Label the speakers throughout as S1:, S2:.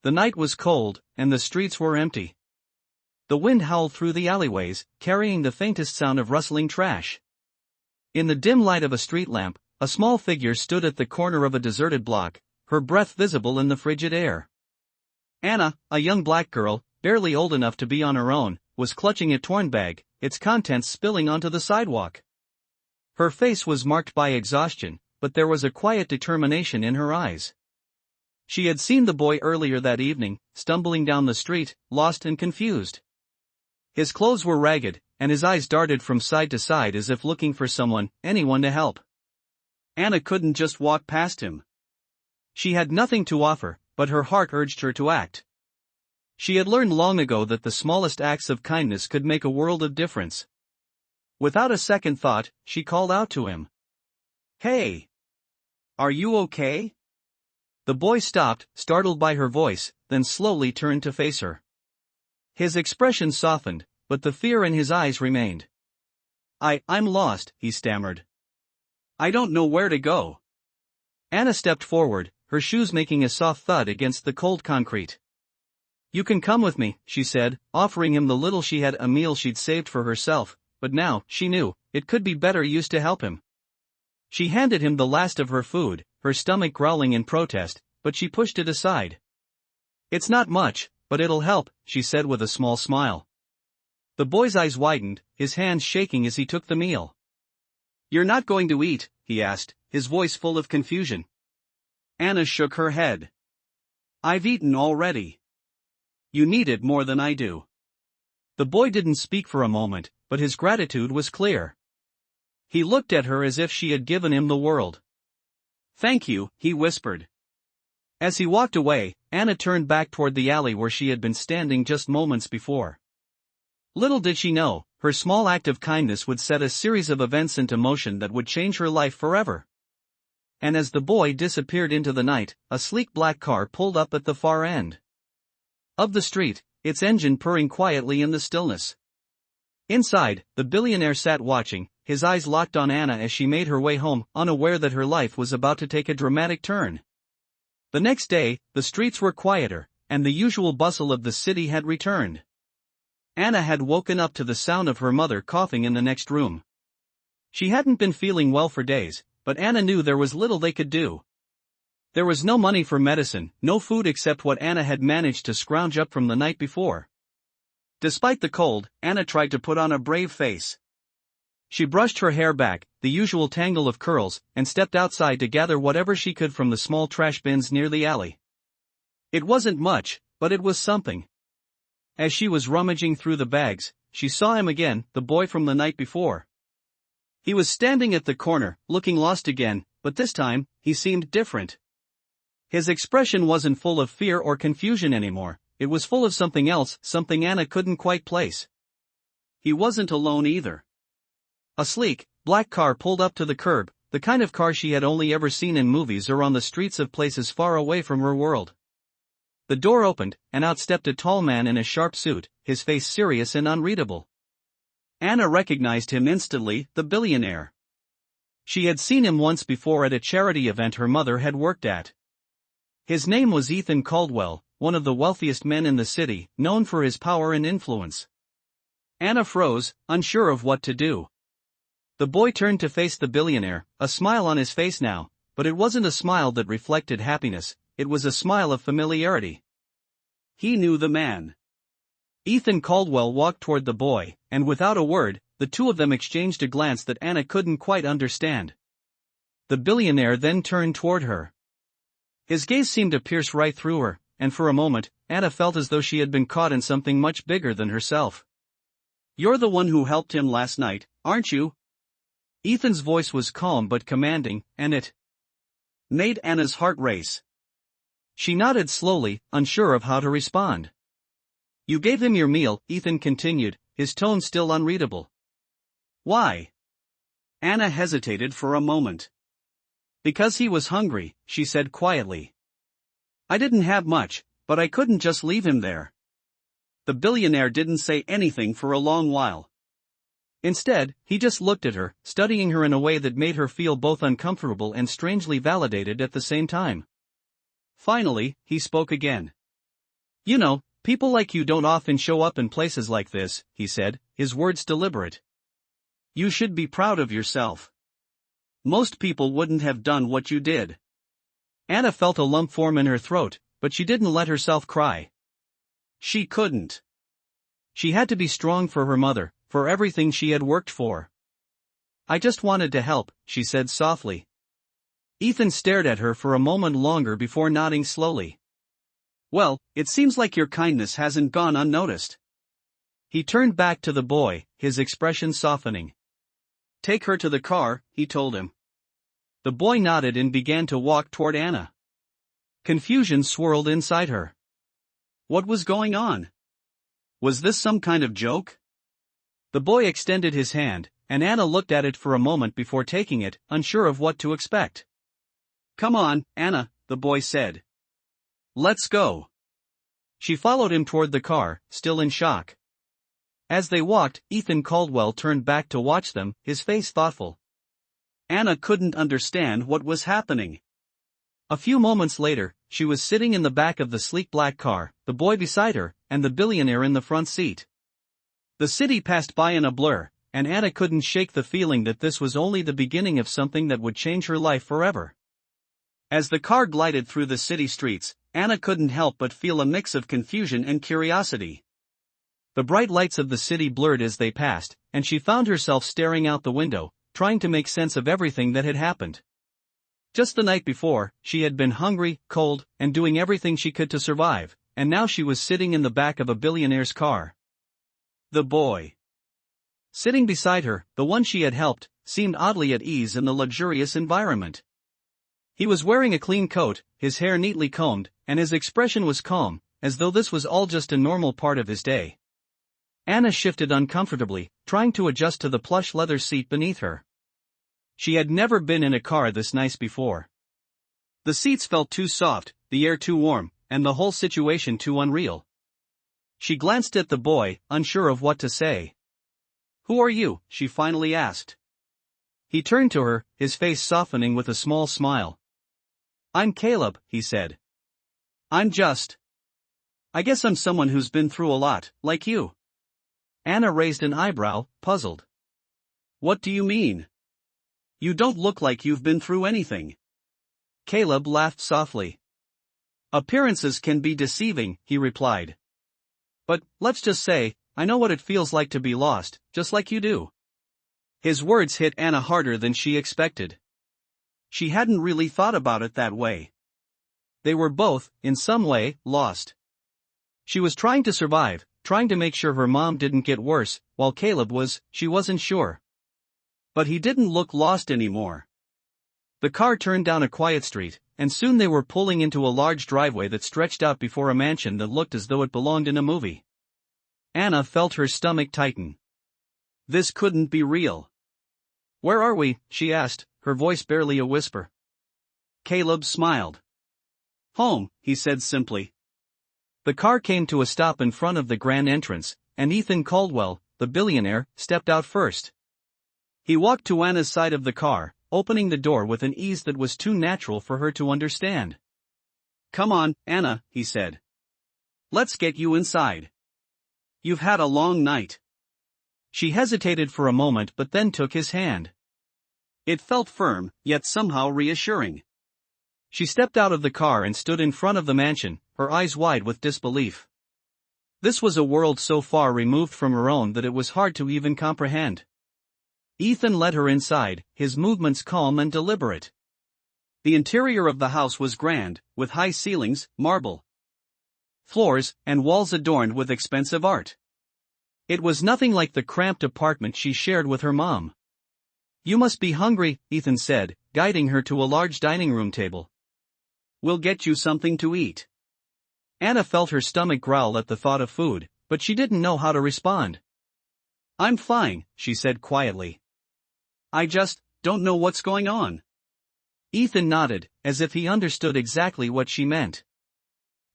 S1: The night was cold, and the streets were empty. The wind howled through the alleyways, carrying the faintest sound of rustling trash. In the dim light of a street lamp, a small figure stood at the corner of a deserted block, her breath visible in the frigid air. Anna, a young black girl, barely old enough to be on her own, was clutching a torn bag, its contents spilling onto the sidewalk. Her face was marked by exhaustion, but there was a quiet determination in her eyes. She had seen the boy earlier that evening, stumbling down the street, lost and confused. His clothes were ragged, and his eyes darted from side to side as if looking for someone, anyone to help. Anna couldn't just walk past him. She had nothing to offer, but her heart urged her to act. She had learned long ago that the smallest acts of kindness could make a world of difference. Without a second thought, she called out to him. "Hey! Are you okay?" The boy stopped, startled by her voice, then slowly turned to face her. His expression softened, but the fear in his eyes remained. I'm lost," he stammered. "I don't know where to go." Anna stepped forward, her shoes making a soft thud against the cold concrete. "You can come with me," she said, offering him the little she had, a meal she'd saved for herself, but now, she knew, it could be better used to help him. She handed him the last of her food, her stomach growling in protest, but she pushed it aside. "It's not much, but it'll help," she said with a small smile. The boy's eyes widened, his hands shaking as he took the meal. "You're not going to eat?" he asked, his voice full of confusion. Anna shook her head. "I've eaten already. You need it more than I do." The boy didn't speak for a moment, but his gratitude was clear. He looked at her as if she had given him the world. "Thank you," he whispered. As he walked away, Anna turned back toward the alley where she had been standing just moments before. Little did she know, her small act of kindness would set a series of events into motion that would change her life forever. And as the boy disappeared into the night, a sleek black car pulled up at the far end of the street, its engine purring quietly in the stillness. Inside, the billionaire sat watching, his eyes locked on Anna as she made her way home, unaware that her life was about to take a dramatic turn. The next day, the streets were quieter, and the usual bustle of the city had returned. Anna had woken up to the sound of her mother coughing in the next room. She hadn't been feeling well for days, but Anna knew there was little they could do. There was no money for medicine, no food except what Anna had managed to scrounge up from the night before. Despite the cold, Anna tried to put on a brave face. She brushed her hair back, the usual tangle of curls, and stepped outside to gather whatever she could from the small trash bins near the alley. It wasn't much, but it was something. As she was rummaging through the bags, she saw him again, the boy from the night before. He was standing at the corner, looking lost again, but this time, he seemed different. His expression wasn't full of fear or confusion anymore, it was full of something else, something Anna couldn't quite place. He wasn't alone either. A sleek, black car pulled up to the curb, the kind of car she had only ever seen in movies or on the streets of places far away from her world. The door opened, and out stepped a tall man in a sharp suit, his face serious and unreadable. Anna recognized him instantly, the billionaire. She had seen him once before at a charity event her mother had worked at. His name was Ethan Caldwell, one of the wealthiest men in the city, known for his power and influence. Anna froze, unsure of what to do. The boy turned to face the billionaire, a smile on his face now, but it wasn't a smile that reflected happiness, it was a smile of familiarity. He knew the man. Ethan Caldwell walked toward the boy, and without a word, the two of them exchanged a glance that Anna couldn't quite understand. The billionaire then turned toward her. His gaze seemed to pierce right through her, and for a moment, Anna felt as though she had been caught in something much bigger than herself. "You're the one who helped him last night, aren't you?" Ethan's voice was calm but commanding, and it made Anna's heart race. She nodded slowly, unsure of how to respond. "You gave him your meal," Ethan continued, his tone still unreadable. "Why?" Anna hesitated for a moment. "Because he was hungry," she said quietly. "I didn't have much, but I couldn't just leave him there." The billionaire didn't say anything for a long while. Instead, he just looked at her, studying her in a way that made her feel both uncomfortable and strangely validated at the same time. Finally, he spoke again. You know, people like you don't often show up in places like this, he said, his words deliberate. You should be proud of yourself. Most people wouldn't have done what you did. Anna felt a lump form in her throat, but she didn't let herself cry. She couldn't. She had to be strong for her mother, for everything she had worked for. I just wanted to help, she said softly. Ethan stared at her for a moment longer before nodding slowly. Well, it seems like your kindness hasn't gone unnoticed. He turned back to the boy, his expression softening. Take her to the car, he told him. The boy nodded and began to walk toward Anna. Confusion swirled inside her. What was going on? Was this some kind of joke? The boy extended his hand, and Anna looked at it for a moment before taking it, unsure of what to expect. Come on, Anna, the boy said. Let's go. She followed him toward the car, still in shock. As they walked, Ethan Caldwell turned back to watch them, his face thoughtful. Anna couldn't understand what was happening. A few moments later, she was sitting in the back of the sleek black car, the boy beside her, and the billionaire in the front seat. The city passed by in a blur, and Anna couldn't shake the feeling that this was only the beginning of something that would change her life forever. As the car glided through the city streets, Anna couldn't help but feel a mix of confusion and curiosity. The bright lights of the city blurred as they passed, and she found herself staring out the window, trying to make sense of everything that had happened. Just the night before, she had been hungry, cold, and doing everything she could to survive, and now she was sitting in the back of a billionaire's car. The boy. Sitting beside her, the one she had helped, seemed oddly at ease in the luxurious environment. He was wearing a clean coat, his hair neatly combed, and his expression was calm, as though this was all just a normal part of his day. Anna shifted uncomfortably, trying to adjust to the plush leather seat beneath her. She had never been in a car this nice before. The seats felt too soft, the air too warm, and the whole situation too unreal. She glanced at the boy, unsure of what to say. Who are you? She finally asked. He turned to her, his face softening with a small smile. I'm Caleb, he said. I guess I'm someone who's been through a lot, like you. Anna raised an eyebrow, puzzled. What do you mean? You don't look like you've been through anything. Caleb laughed softly. Appearances can be deceiving, he replied. But, let's just say, I know what it feels like to be lost, just like you do. His words hit Anna harder than she expected. She hadn't really thought about it that way. They were both, in some way, lost. She was trying to survive, trying to make sure her mom didn't get worse, while Caleb she wasn't sure. But he didn't look lost anymore. The car turned down a quiet street, and soon they were pulling into a large driveway that stretched out before a mansion that looked as though it belonged in a movie. Anna felt her stomach tighten. This couldn't be real. Where are we? She asked, her voice barely a whisper. Caleb smiled. Home, he said simply. The car came to a stop in front of the grand entrance, and Ethan Caldwell, the billionaire, stepped out first. He walked to Anna's side of the car, opening the door with an ease that was too natural for her to understand. Come on, Anna, he said. Let's get you inside. You've had a long night. She hesitated for a moment but then took his hand. It felt firm, yet somehow reassuring. She stepped out of the car and stood in front of the mansion, her eyes wide with disbelief. This was a world so far removed from her own that it was hard to even comprehend. Ethan led her inside, his movements calm and deliberate. The interior of the house was grand, with high ceilings, marble floors, and walls adorned with expensive art. It was nothing like the cramped apartment she shared with her mom. You must be hungry, Ethan said, guiding her to a large dining room table. We'll get you something to eat. Anna felt her stomach growl at the thought of food, but she didn't know how to respond. I'm fine, she said quietly. I just don't know what's going on. Ethan nodded, as if he understood exactly what she meant.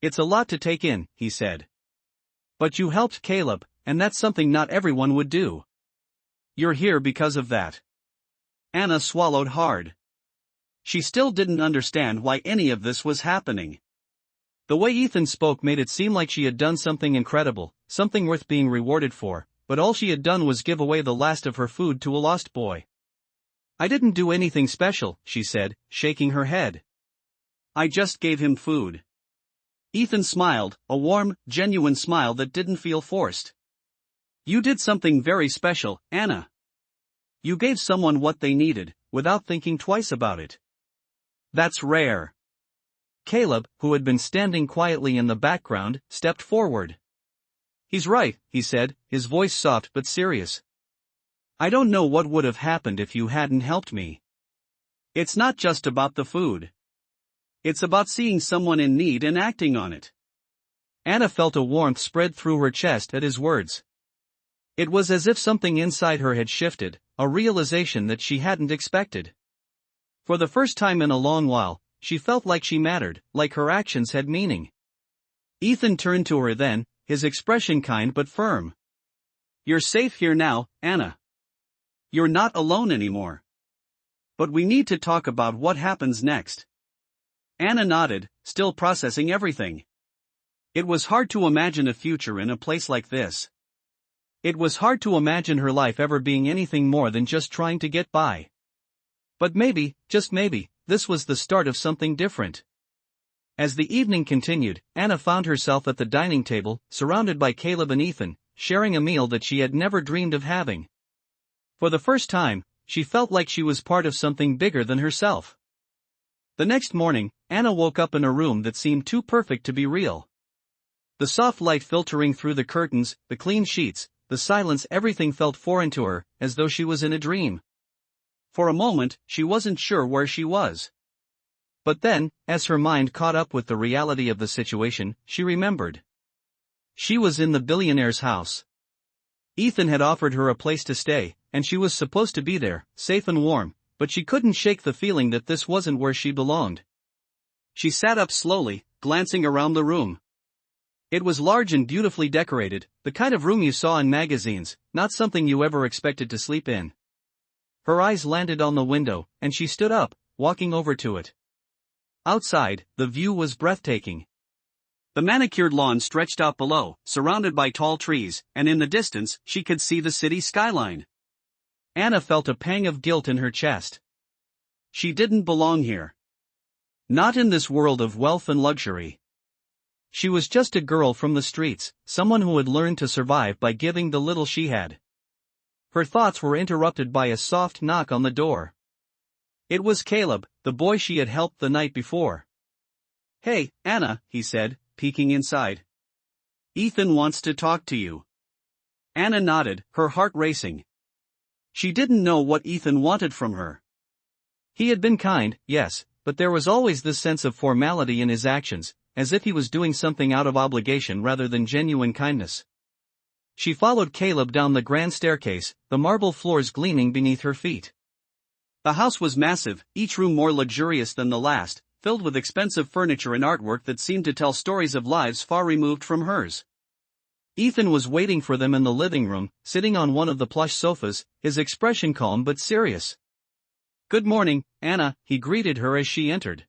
S1: It's a lot to take in, he said. But you helped Caleb, and that's something not everyone would do. You're here because of that. Anna swallowed hard. She still didn't understand why any of this was happening. The way Ethan spoke made it seem like she had done something incredible, something worth being rewarded for, but all she had done was give away the last of her food to a lost boy. "I didn't do anything special," she said, shaking her head. "I just gave him food." Ethan smiled, a warm, genuine smile that didn't feel forced. "You did something very special, Anna. You gave someone what they needed, without thinking twice about it. That's rare." Caleb, who had been standing quietly in the background, stepped forward. "He's right," he said, his voice soft but serious. "I don't know what would have happened if you hadn't helped me. It's not just about the food. It's about seeing someone in need and acting on it." Anna felt a warmth spread through her chest at his words. It was as if something inside her had shifted, a realization that she hadn't expected. For the first time in a long while, she felt like she mattered, like her actions had meaning. Ethan turned to her then, his expression kind but firm. "You're safe here now, Anna. You're not alone anymore. But we need to talk about what happens next." Anna nodded, still processing everything. It was hard to imagine a future in a place like this. It was hard to imagine her life ever being anything more than just trying to get by. But maybe, just maybe, this was the start of something different. As the evening continued, Anna found herself at the dining table, surrounded by Caleb and Ethan, sharing a meal that she had never dreamed of having. For the first time, she felt like she was part of something bigger than herself. The next morning, Anna woke up in a room that seemed too perfect to be real. The soft light filtering through the curtains, the clean sheets, the silence, everything felt foreign to her, as though she was in a dream. For a moment, she wasn't sure where she was. But then, as her mind caught up with the reality of the situation, she remembered. She was in the billionaire's house. Ethan had offered her a place to stay, and she was supposed to be there, safe and warm, but she couldn't shake the feeling that this wasn't where she belonged. She sat up slowly, glancing around the room. It was large and beautifully decorated, the kind of room you saw in magazines, not something you ever expected to sleep in. Her eyes landed on the window, and she stood up, walking over to it. Outside, the view was breathtaking. The manicured lawn stretched out below, surrounded by tall trees, and in the distance, she could see the city skyline. Anna felt a pang of guilt in her chest. She didn't belong here. Not in this world of wealth and luxury. She was just a girl from the streets, someone who had learned to survive by giving the little she had. Her thoughts were interrupted by a soft knock on the door. It was Caleb, the boy she had helped the night before. "Hey, Anna," he said, peeking inside. "Ethan wants to talk to you." Anna nodded, her heart racing. She didn't know what Ethan wanted from her. He had been kind, yes, but there was always this sense of formality in his actions, as if he was doing something out of obligation rather than genuine kindness. She followed Caleb down the grand staircase, the marble floors gleaming beneath her feet. The house was massive, each room more luxurious than the last, filled with expensive furniture and artwork that seemed to tell stories of lives far removed from hers. Ethan was waiting for them in the living room, sitting on one of the plush sofas, his expression calm but serious. "Good morning, Anna," he greeted her as she entered.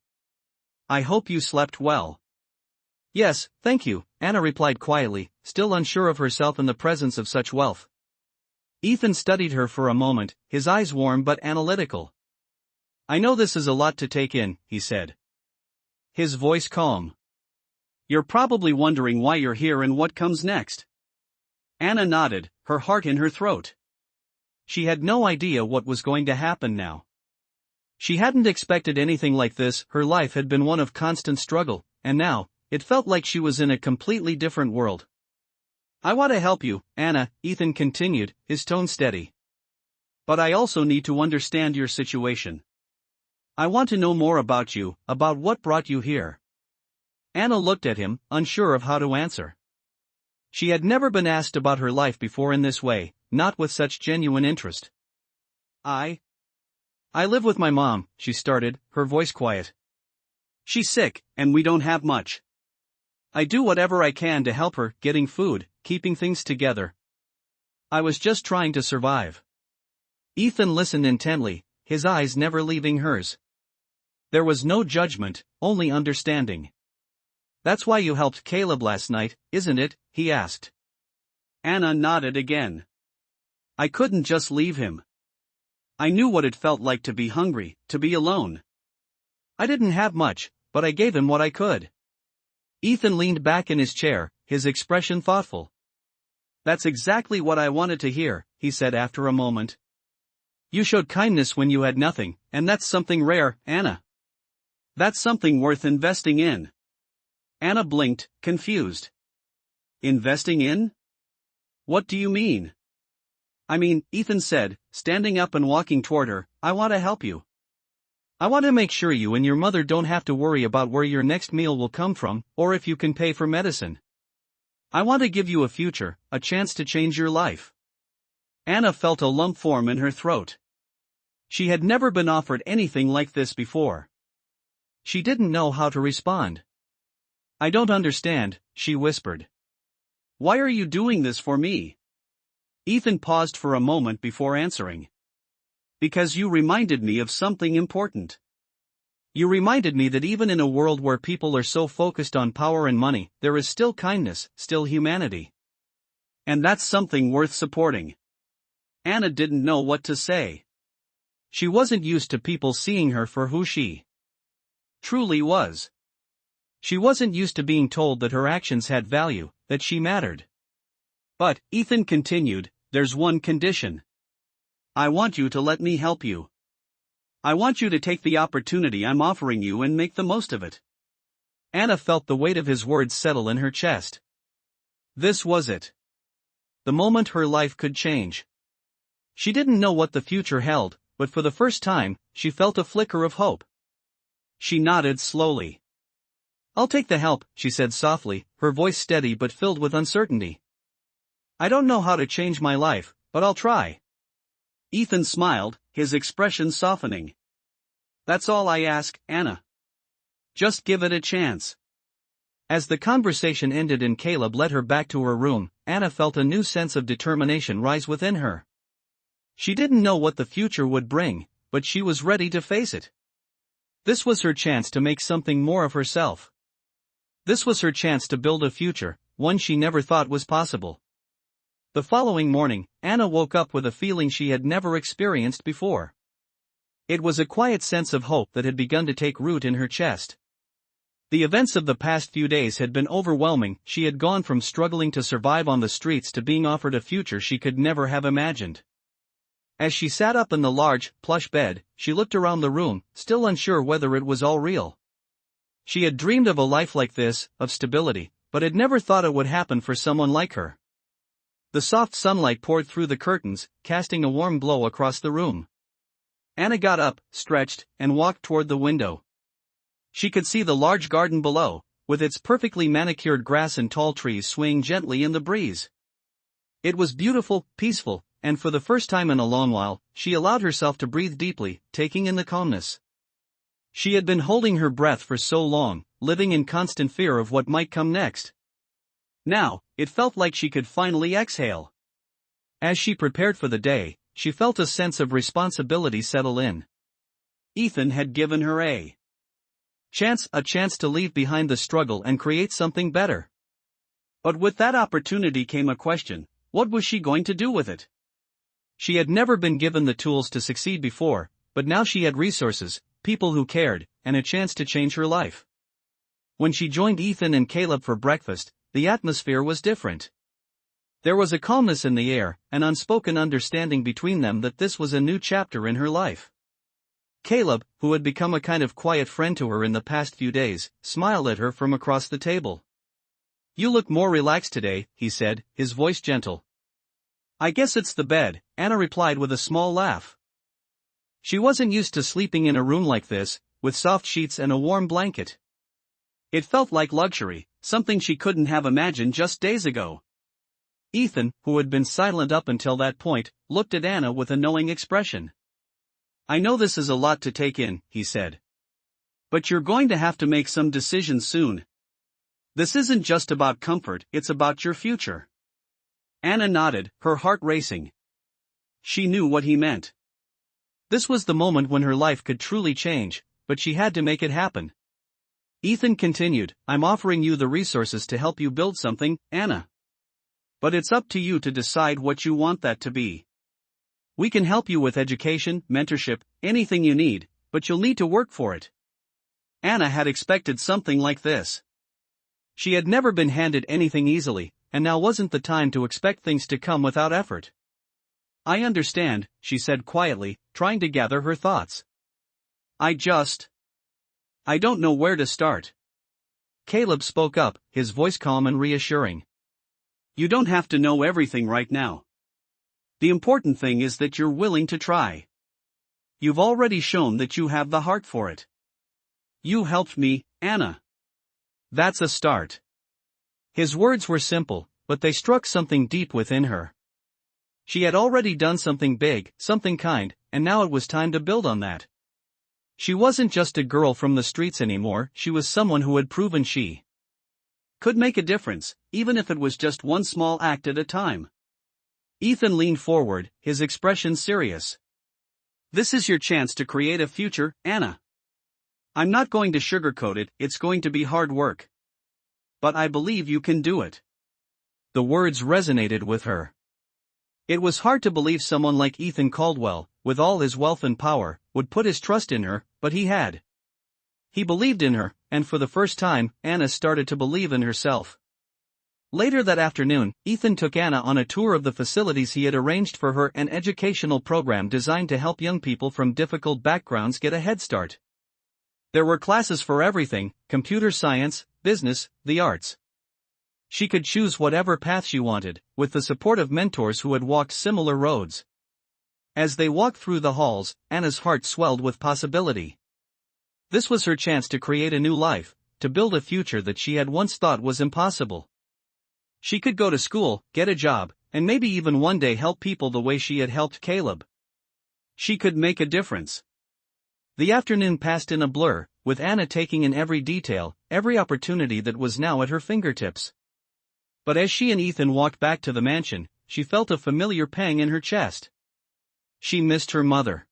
S1: "I hope you slept well." "Yes, thank you," Anna replied quietly, still unsure of herself in the presence of such wealth. Ethan studied her for a moment, his eyes warm but analytical. "I know this is a lot to take in," he said. His voice calm. "You're probably wondering why you're here and what comes next." Anna nodded, her heart in her throat. She had no idea what was going to happen now. She hadn't expected anything like this. Her life had been one of constant struggle, and now, it felt like she was in a completely different world. "I want to help you, Anna," Ethan continued, his tone steady. "But I also need to understand your situation. I want to know more about you, about what brought you here." Anna looked at him, unsure of how to answer. She had never been asked about her life before in this way, not with such genuine interest. I live with my mom," she started, her voice quiet. "She's sick, and we don't have much. I do whatever I can to help her, getting food, keeping things together. I was just trying to survive." Ethan listened intently, his eyes never leaving hers. There was no judgment, only understanding. That's why you helped Caleb last night, isn't it? He asked. Anna nodded again. I couldn't just leave him. I knew what it felt like to be hungry, to be alone. I didn't have much, but I gave him what I could. Ethan leaned back in his chair, his expression thoughtful. That's exactly what I wanted to hear, he said after a moment. You showed kindness when you had nothing, and that's something rare, Anna. That's something worth investing in. Anna blinked, confused. Investing in? What do you mean? I mean, Ethan said, standing up and walking toward her, I want to help you. I want to make sure you and your mother don't have to worry about where your next meal will come from, or if you can pay for medicine. I want to give you a future, a chance to change your life. Anna felt a lump form in her throat. She had never been offered anything like this before. She didn't know how to respond. I don't understand, she whispered. Why are you doing this for me? Ethan paused for a moment before answering. Because you reminded me of something important. You reminded me that even in a world where people are so focused on power and money, there is still kindness, still humanity. And that's something worth supporting. Anna didn't know what to say. She wasn't used to people seeing her for who she truly was. She wasn't used to being told that her actions had value, that she mattered. But, Ethan continued, there's one condition. I want you to let me help you. I want you to take the opportunity I'm offering you and make the most of it. Anna felt the weight of his words settle in her chest. This was it. The moment her life could change. She didn't know what the future held, but for the first time, she felt a flicker of hope. She nodded slowly. I'll take the help, she said softly, her voice steady but filled with uncertainty. I don't know how to change my life, but I'll try. Ethan smiled, his expression softening. That's all I ask, Anna. Just give it a chance. As the conversation ended and Caleb led her back to her room, Anna felt a new sense of determination rise within her. She didn't know what the future would bring, but she was ready to face it. This was her chance to make something more of herself. This was her chance to build a future, one she never thought was possible. The following morning, Anna woke up with a feeling she had never experienced before. It was a quiet sense of hope that had begun to take root in her chest. The events of the past few days had been overwhelming. She had gone from struggling to survive on the streets to being offered a future she could never have imagined. As she sat up in the large, plush bed, she looked around the room, still unsure whether it was all real. She had dreamed of a life like this, of stability, but had never thought it would happen for someone like her. The soft sunlight poured through the curtains, casting a warm glow across the room. Anna got up, stretched, and walked toward the window. She could see the large garden below, with its perfectly manicured grass and tall trees swaying gently in the breeze. It was beautiful, peaceful, and for the first time in a long while, she allowed herself to breathe deeply, taking in the calmness. She had been holding her breath for so long, living in constant fear of what might come next. Now, it felt like she could finally exhale. As she prepared for the day, she felt a sense of responsibility settle in. Ethan had given her a chance to leave behind the struggle and create something better. But with that opportunity came a question: what was she going to do with it? She had never been given the tools to succeed before, but now she had resources, people who cared, and a chance to change her life. When she joined Ethan and Caleb for breakfast, the atmosphere was different. There was a calmness in the air, an unspoken understanding between them that this was a new chapter in her life. Caleb, who had become a kind of quiet friend to her in the past few days, smiled at her from across the table. You look more relaxed today, he said, his voice gentle. I guess it's the bed, Anna replied with a small laugh. She wasn't used to sleeping in a room like this, with soft sheets and a warm blanket. It felt like luxury, something she couldn't have imagined just days ago. Ethan, who had been silent up until that point, looked at Anna with a knowing expression. I know this is a lot to take in, he said. But you're going to have to make some decisions soon. This isn't just about comfort, it's about your future. Anna nodded, her heart racing. She knew what he meant. This was the moment when her life could truly change, but she had to make it happen. Ethan continued, "I'm offering you the resources to help you build something, Anna. But it's up to you to decide what you want that to be. We can help you with education, mentorship, anything you need, but you'll need to work for it." Anna had expected something like this. She had never been handed anything easily, and now wasn't the time to expect things to come without effort. "I understand," she said quietly, trying to gather her thoughts. I don't know where to start." Caleb spoke up, his voice calm and reassuring. "You don't have to know everything right now. The important thing is that you're willing to try. You've already shown that you have the heart for it. You helped me, Anna. That's a start." His words were simple, but they struck something deep within her. She had already done something big, something kind, and now it was time to build on that. She wasn't just a girl from the streets anymore, she was someone who had proven she could make a difference, even if it was just one small act at a time. Ethan leaned forward, his expression serious. "This is your chance to create a future, Anna. I'm not going to sugarcoat it, it's going to be hard work. But I believe you can do it." The words resonated with her. It was hard to believe someone like Ethan Caldwell, with all his wealth and power, would put his trust in her, but he had. He believed in her, and for the first time, Anna started to believe in herself. Later that afternoon, Ethan took Anna on a tour of the facilities he had arranged for her, an educational program designed to help young people from difficult backgrounds get a head start. There were classes for everything: computer science, business, the arts. She could choose whatever path she wanted, with the support of mentors who had walked similar roads. As they walked through the halls, Anna's heart swelled with possibility. This was her chance to create a new life, to build a future that she had once thought was impossible. She could go to school, get a job, and maybe even one day help people the way she had helped Caleb. She could make a difference. The afternoon passed in a blur, with Anna taking in every detail, every opportunity that was now at her fingertips. But as she and Ethan walked back to the mansion, she felt a familiar pang in her chest. She missed her mother.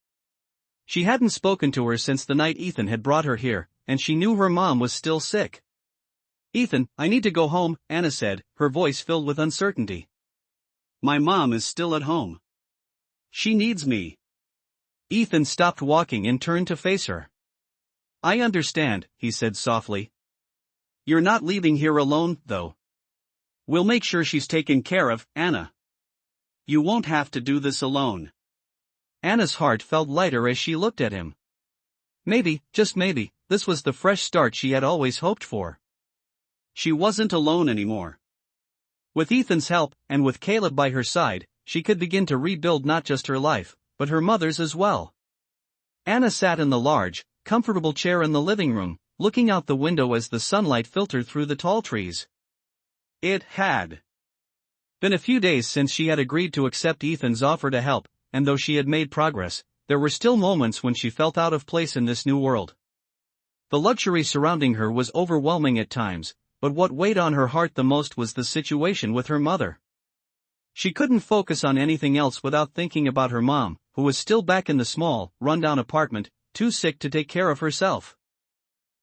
S1: She hadn't spoken to her since the night Ethan had brought her here, and she knew her mom was still sick. "Ethan, I need to go home," Anna said, her voice filled with uncertainty. "My mom is still at home. She needs me." Ethan stopped walking and turned to face her. "I understand," he said softly. "You're not leaving here alone, though. We'll make sure she's taken care of, Anna. You won't have to do this alone." Anna's heart felt lighter as she looked at him. Maybe, just maybe, this was the fresh start she had always hoped for. She wasn't alone anymore. With Ethan's help, and with Caleb by her side, she could begin to rebuild not just her life, but her mother's as well. Anna sat in the large, comfortable chair in the living room, looking out the window as the sunlight filtered through the tall trees. It had been a few days since she had agreed to accept Ethan's offer to help, and though she had made progress, there were still moments when she felt out of place in this new world. The luxury surrounding her was overwhelming at times, but what weighed on her heart the most was the situation with her mother. She couldn't focus on anything else without thinking about her mom, who was still back in the small, rundown apartment, too sick to take care of herself.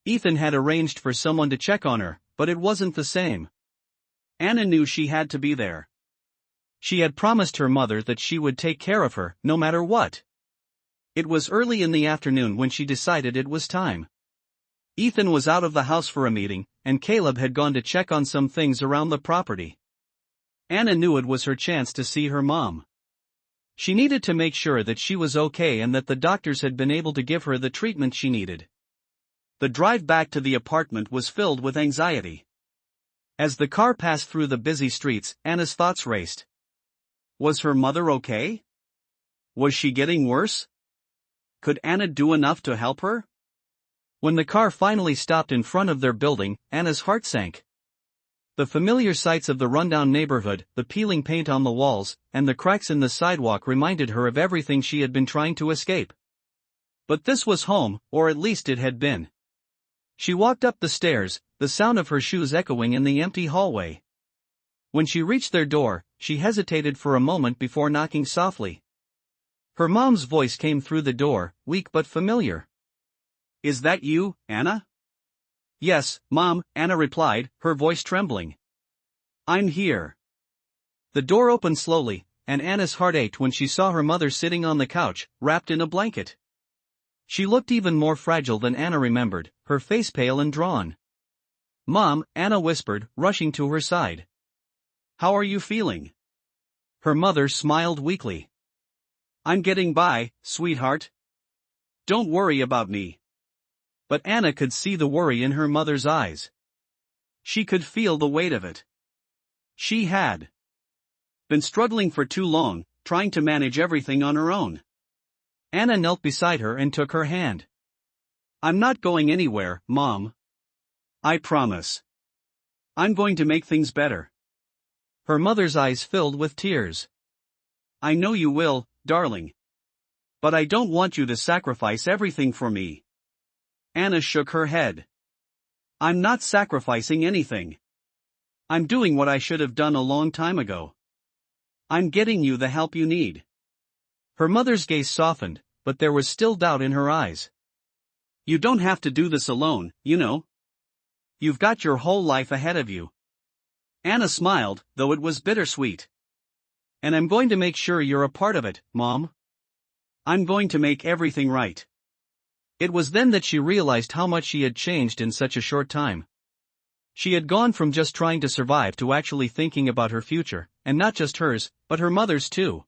S1: Ethan had arranged for someone to check on her, but it wasn't the same. Anna knew she had to be there. She had promised her mother that she would take care of her, no matter what. It was early in the afternoon when she decided it was time. Ethan was out of the house for a meeting, and Caleb had gone to check on some things around the property. Anna knew it was her chance to see her mom. She needed to make sure that she was okay and that the doctors had been able to give her the treatment she needed. The drive back to the apartment was filled with anxiety. As the car passed through the busy streets, Anna's thoughts raced. Was her mother okay? Was she getting worse? Could Anna do enough to help her? When the car finally stopped in front of their building, Anna's heart sank. The familiar sights of the rundown neighborhood, the peeling paint on the walls, and the cracks in the sidewalk reminded her of everything she had been trying to escape. But this was home, or at least it had been. She walked up the stairs, the sound of her shoes echoing in the empty hallway. When she reached their door, she hesitated for a moment before knocking softly. Her mom's voice came through the door, weak but familiar. "Is that you, Anna?" Yes, Mom, Anna replied, her voice trembling. I'm here. The door opened slowly, and Anna's heart ached when she saw her mother sitting on the couch, wrapped in a blanket. She looked even more fragile than Anna remembered, her face pale and drawn. Mom, Anna whispered, rushing to her side. How are you feeling? Her mother smiled weakly. I'm getting by, sweetheart. Don't worry about me. But Anna could see the worry in her mother's eyes. She could feel the weight of it. She had been struggling for too long, trying to manage everything on her own. Anna knelt beside her and took her hand. I'm not going anywhere, Mom. I promise. I'm going to make things better. Her mother's eyes filled with tears. I know you will, darling. But I don't want you to sacrifice everything for me. Anna shook her head. I'm not sacrificing anything. I'm doing what I should have done a long time ago. I'm getting you the help you need. Her mother's gaze softened, but there was still doubt in her eyes. You don't have to do this alone, you know. You've got your whole life ahead of you. Anna smiled, though it was bittersweet. And I'm going to make sure you're a part of it, Mom. I'm going to make everything right. It was then that she realized how much she had changed in such a short time. She had gone from just trying to survive to actually thinking about her future, and not just hers, but her mother's too.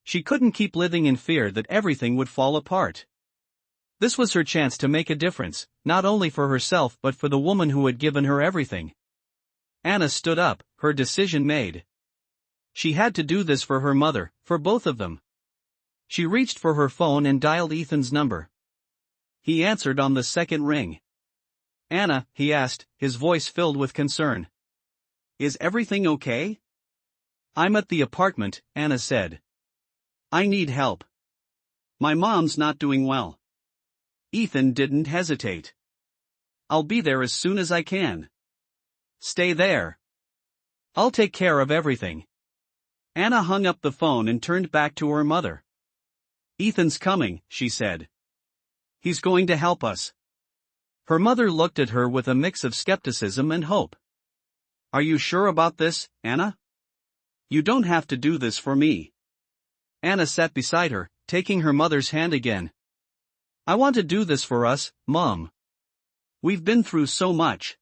S1: She couldn't keep living in fear that everything would fall apart. This was her chance to make a difference, not only for herself but for the woman who had given her everything. Anna stood up, her decision made. She had to do this for her mother, for both of them. She reached for her phone and dialed Ethan's number. He answered on the second ring. Anna, he asked, his voice filled with concern. Is everything okay? I'm at the apartment, Anna said. I need help. My mom's not doing well. Ethan didn't hesitate. I'll be there as soon as I can. Stay there. I'll take care of everything. Anna hung up the phone and turned back to her mother. Ethan's coming, she said. He's going to help us. Her mother looked at her with a mix of skepticism and hope. Are you sure about this, Anna? You don't have to do this for me. Anna sat beside her, taking her mother's hand again. I want to do this for us, Mom. We've been through so much.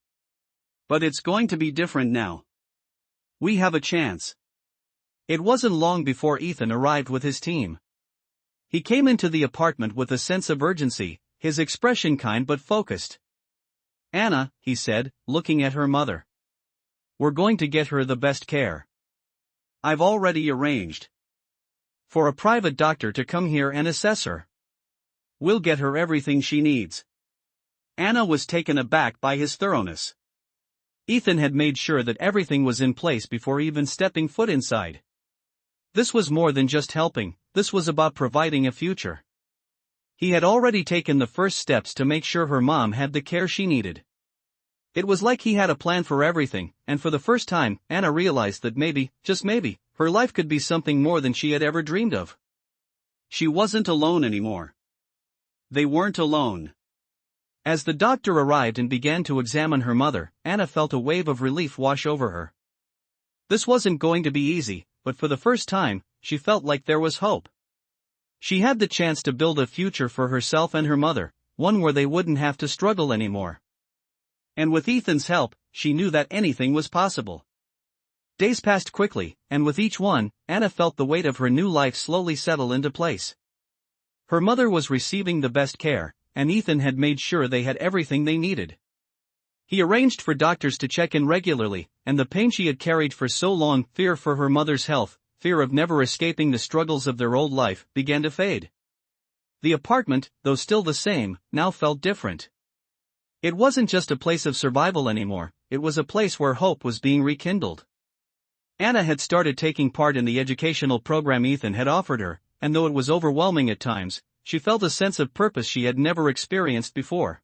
S1: But it's going to be different now. We have a chance. It wasn't long before Ethan arrived with his team. He came into the apartment with a sense of urgency, his expression kind but focused. Anna, he said, looking at her mother. We're going to get her the best care. I've already arranged for a private doctor to come here and assess her. We'll get her everything she needs. Anna was taken aback by his thoroughness. Ethan had made sure that everything was in place before even stepping foot inside. This was more than just helping, this was about providing a future. He had already taken the first steps to make sure her mom had the care she needed. It was like he had a plan for everything, and for the first time, Anna realized that maybe, just maybe, her life could be something more than she had ever dreamed of. She wasn't alone anymore. They weren't alone. As the doctor arrived and began to examine her mother, Anna felt a wave of relief wash over her. This wasn't going to be easy, but for the first time, she felt like there was hope. She had the chance to build a future for herself and her mother, one where they wouldn't have to struggle anymore. And with Ethan's help, she knew that anything was possible. Days passed quickly, and with each one, Anna felt the weight of her new life slowly settle into place. Her mother was receiving the best care, and Ethan had made sure they had everything they needed. He arranged for doctors to check in regularly, and the pain she had carried for so long, fear for her mother's health, fear of never escaping the struggles of their old life, began to fade. The apartment, though still the same, now felt different. It wasn't just a place of survival anymore, it was a place where hope was being rekindled. Anna had started taking part in the educational program Ethan had offered her, and though it was overwhelming at times, she felt a sense of purpose she had never experienced before.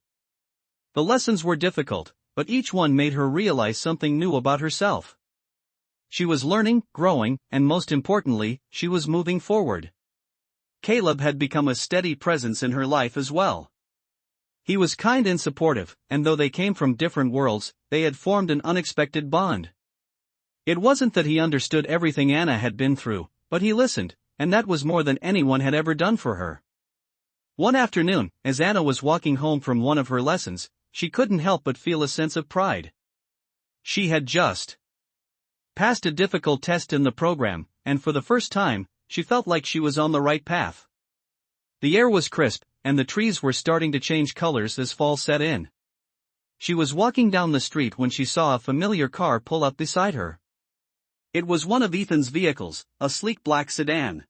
S1: The lessons were difficult, but each one made her realize something new about herself. She was learning, growing, and most importantly, she was moving forward. Caleb had become a steady presence in her life as well. He was kind and supportive, and though they came from different worlds, they had formed an unexpected bond. It wasn't that he understood everything Anna had been through, but he listened, and that was more than anyone had ever done for her. One afternoon, as Anna was walking home from one of her lessons, she couldn't help but feel a sense of pride. She had just passed a difficult test in the program, and for the first time, she felt like she was on the right path. The air was crisp, and the trees were starting to change colors as fall set in. She was walking down the street when she saw a familiar car pull up beside her. It was one of Ethan's vehicles, a sleek black sedan.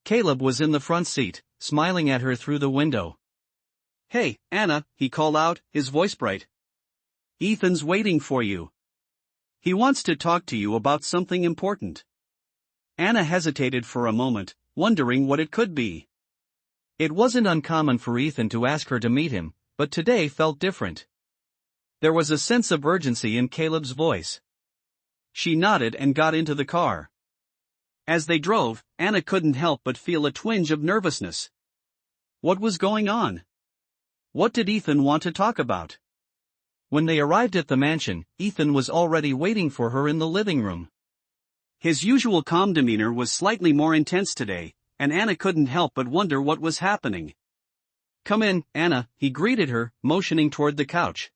S1: Caleb was in the front seat, smiling at her through the window. "Hey, Anna," he called out, his voice bright. "Ethan's waiting for you. He wants to talk to you about something important." Anna hesitated for a moment, wondering what it could be. It wasn't uncommon for Ethan to ask her to meet him, but today felt different. There was a sense of urgency in Caleb's voice. She nodded and got into the car. As they drove, Anna couldn't help but feel a twinge of nervousness. What was going on? What did Ethan want to talk about? When they arrived at the mansion, Ethan was already waiting for her in the living room. His usual calm demeanor was slightly more intense today, and Anna couldn't help but wonder what was happening. "Come in, Anna," he greeted her, motioning toward the couch.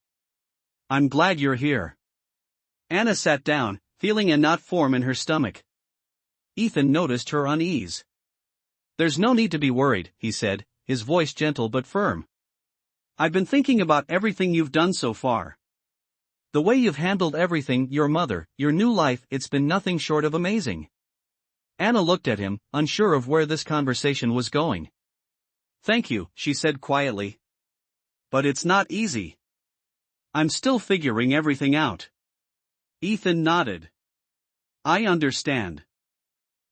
S1: "I'm glad you're here." Anna sat down, feeling a knot form in her stomach. Ethan noticed her unease. "There's no need to be worried," he said, his voice gentle but firm. "I've been thinking about everything you've done so far. The way you've handled everything, your mother, your new life, it's been nothing short of amazing." Anna looked at him, unsure of where this conversation was going. "Thank you," she said quietly. "But it's not easy. I'm still figuring everything out." Ethan nodded. "I understand.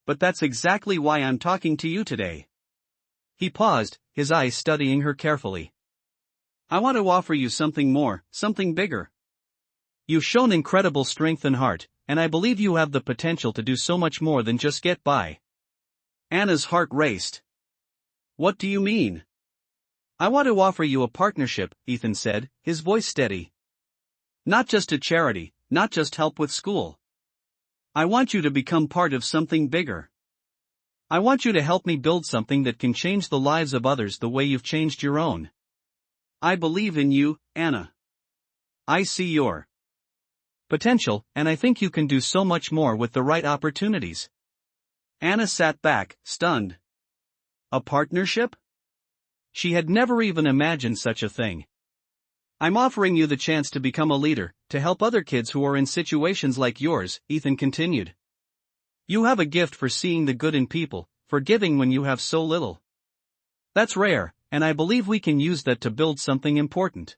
S1: But that's exactly why I'm talking to you today." He paused, his eyes studying her carefully. "I want to offer you something more, something bigger. You've shown incredible strength and heart, and I believe you have the potential to do so much more than just get by." Anna's heart raced. "What do you mean?" "I want to offer you a partnership," Ethan said, his voice steady. "Not just a charity, not just help with school. I want you to become part of something bigger. I want you to help me build something that can change the lives of others the way you've changed your own. I believe in you, Anna. I see your potential, and I think you can do so much more with the right opportunities." Anna sat back, stunned. A partnership? She had never even imagined such a thing. "I'm offering you the chance to become a leader, to help other kids who are in situations like yours," Ethan continued. "You have a gift for seeing the good in people, for giving when you have so little. That's rare, and I believe we can use that to build something important."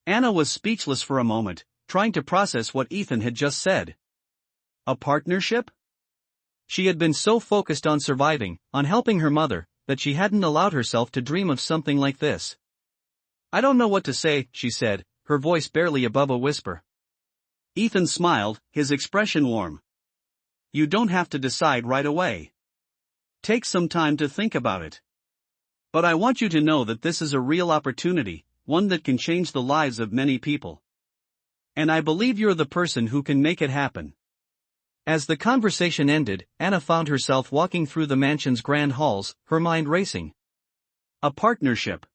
S1: Anna was speechless for a moment, trying to process what Ethan had just said. A partnership? She had been so focused on surviving, on helping her mother, that she hadn't allowed herself to dream of something like this. "I don't know what to say," she said, her voice barely above a whisper. Ethan smiled, his expression warm. "You don't have to decide right away. Take some time to think about it. But I want you to know that this is a real opportunity, one that can change the lives of many people. And I believe you're the person who can make it happen." As the conversation ended, Anna found herself walking through the mansion's grand halls, her mind racing. A partnership.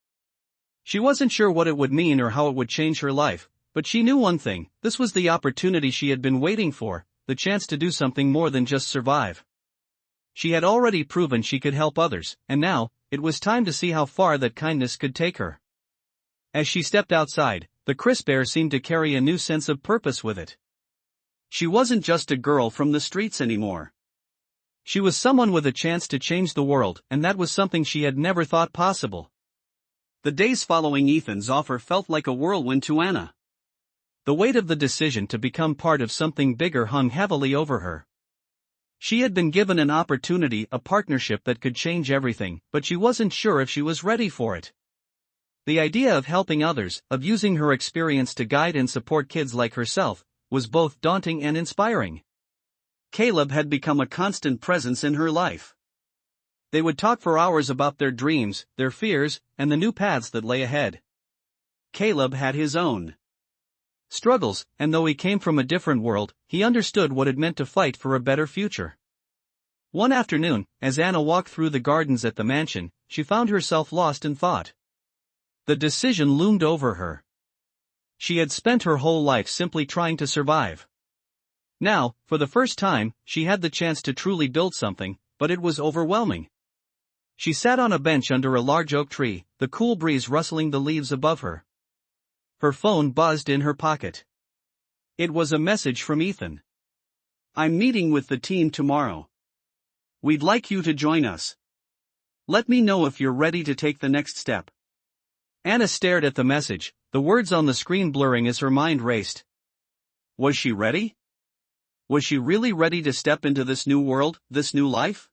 S1: She wasn't sure what it would mean or how it would change her life, but she knew one thing: this was the opportunity she had been waiting for, the chance to do something more than just survive. She had already proven she could help others, and now, it was time to see how far that kindness could take her. As she stepped outside, the crisp air seemed to carry a new sense of purpose with it. She wasn't just a girl from the streets anymore. She was someone with a chance to change the world, and that was something she had never thought possible. The days following Ethan's offer felt like a whirlwind to Anna. The weight of the decision to become part of something bigger hung heavily over her. She had been given an opportunity, a partnership that could change everything, but she wasn't sure if she was ready for it. The idea of helping others, of using her experience to guide and support kids like herself, was both daunting and inspiring. Caleb had become a constant presence in her life. They would talk for hours about their dreams, their fears, and the new paths that lay ahead.
S2: Caleb had his own
S1: struggles, and though he came from a different world, he understood what it meant to fight for a better future. One afternoon, as Anna walked through the gardens at the mansion, she found herself lost in thought. The decision loomed over her. She had spent her whole life simply trying to survive. Now, for the first time, she had the chance to truly build something, but it was overwhelming. She sat on a bench under a large oak tree, the cool breeze rustling the leaves above her. Her phone buzzed in her pocket. It was a message from Ethan.
S2: "I'm meeting with the team tomorrow. We'd like you to join us. Let me know if you're ready to take the next step."
S1: Anna stared at the message, the words on the screen blurring as her mind raced.
S2: Was she ready? Was she really ready to step into this new world, this new life?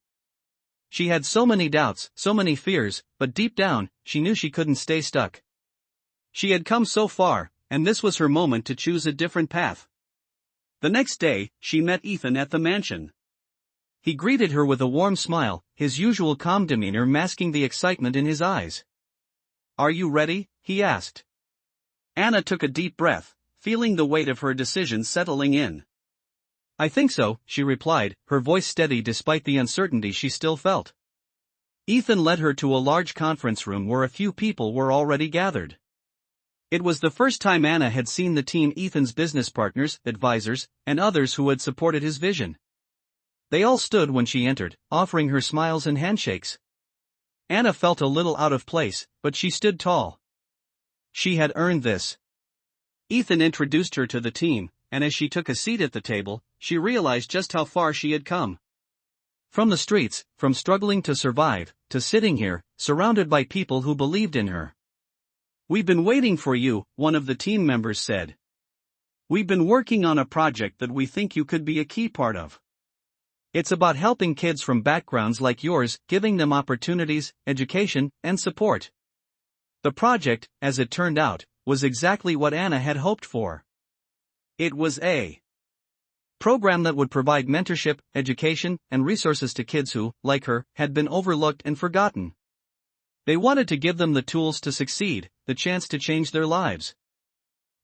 S1: She had so many doubts, so many fears, but deep down, she knew she couldn't stay stuck.
S2: She had come so far, and this was her moment to choose a different path. The next day, she met Ethan at the mansion.
S1: He greeted her with a warm smile, his usual calm demeanor masking the excitement in his eyes.
S2: "Are you ready?" he asked. Anna took a deep breath, feeling the weight of her decision settling in.
S1: "I think so," she replied, her voice steady despite the uncertainty she still felt. Ethan led her to a large conference room where a few people were already gathered. It was the first time Anna had seen the team, Ethan's business partners, advisors, and others who had supported his vision. They all stood when she entered, offering her smiles and handshakes. Anna felt a little out of place, but she stood tall. She had earned this.
S2: Ethan introduced her to the team, and as she took a seat at the table, she realized just how far she had come.
S1: From the streets, from struggling to survive, to sitting here, surrounded by people who believed in her.
S2: "We've been waiting for you," one of the team members said. "We've been working on a project that we think you could be a key part of.
S1: It's about helping kids from backgrounds like yours, giving them opportunities, education, and support." The project, as it turned out, was exactly what Anna had hoped for.
S2: It was a
S1: program that would provide mentorship, education, and resources to kids who, like her, had been overlooked and forgotten. They wanted to give them the tools to succeed, the chance to change their lives.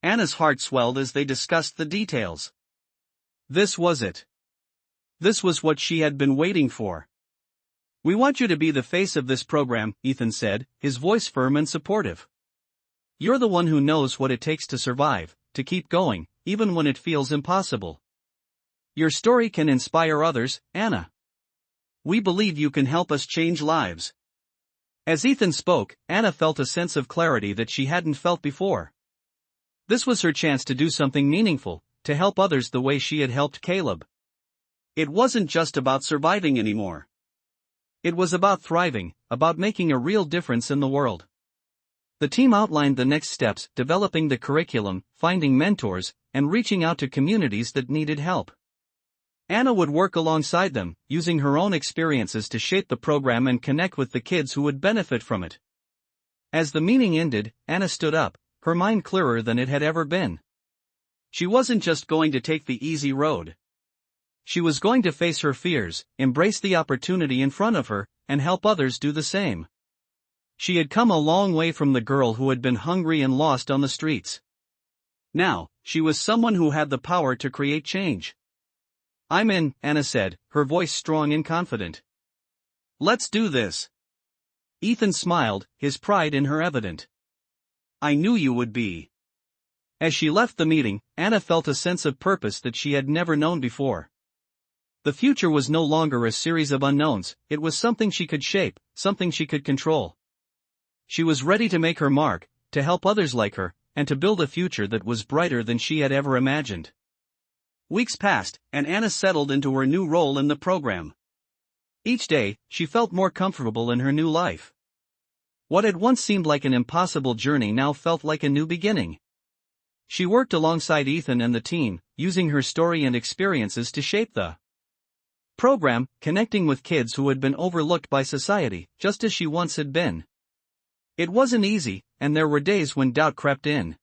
S2: Anna's heart swelled as they discussed the details.
S1: This was it.
S2: This was what she had been waiting for.
S1: "We want you to be the face of this program," Ethan said, his voice firm and supportive. "You're the one who knows what it takes to survive, to keep going, even when it feels impossible. Your story can inspire others, Anna. We believe you can help us change lives." As Ethan spoke, Anna felt a sense of clarity that she hadn't felt before. This was her chance to do something meaningful, to help others the way she had helped Caleb.
S2: It wasn't just about surviving anymore.
S1: It was about thriving, about making a real difference in the world. The team outlined the next steps, developing the curriculum, finding mentors, and reaching out to communities that needed help. Anna would work alongside them, using her own experiences to shape the program and connect with the kids who would benefit from it. As the meeting ended, Anna stood up, her mind clearer than it had ever been.
S2: She wasn't just going to take the easy road.
S1: She was going to face her fears, embrace the opportunity in front of her, and help others do the same. She had come a long way from the girl who had been hungry and lost on the streets.
S2: Now, she was someone who had the power to create change.
S1: "I'm in," Anna said, her voice strong and confident.
S2: "Let's do this."
S1: Ethan smiled, his pride in her evident.
S2: "I knew you would be."
S1: As she left the meeting, Anna felt a sense of purpose that she had never known before. The future was no longer a series of unknowns, it was something she could shape, something she could control. She was ready to make her mark, to help others like her, and to build a future that was brighter than she had ever imagined.
S2: Weeks passed, and Anna settled into her new role in the program.
S1: Each day, she felt more comfortable in her new life. What had once seemed like an impossible journey now felt like a new beginning. She worked alongside Ethan and the team, using her story and experiences to shape the program, connecting with kids who had been overlooked by society, just as she once had been. It wasn't easy, and there were days when doubt crept in.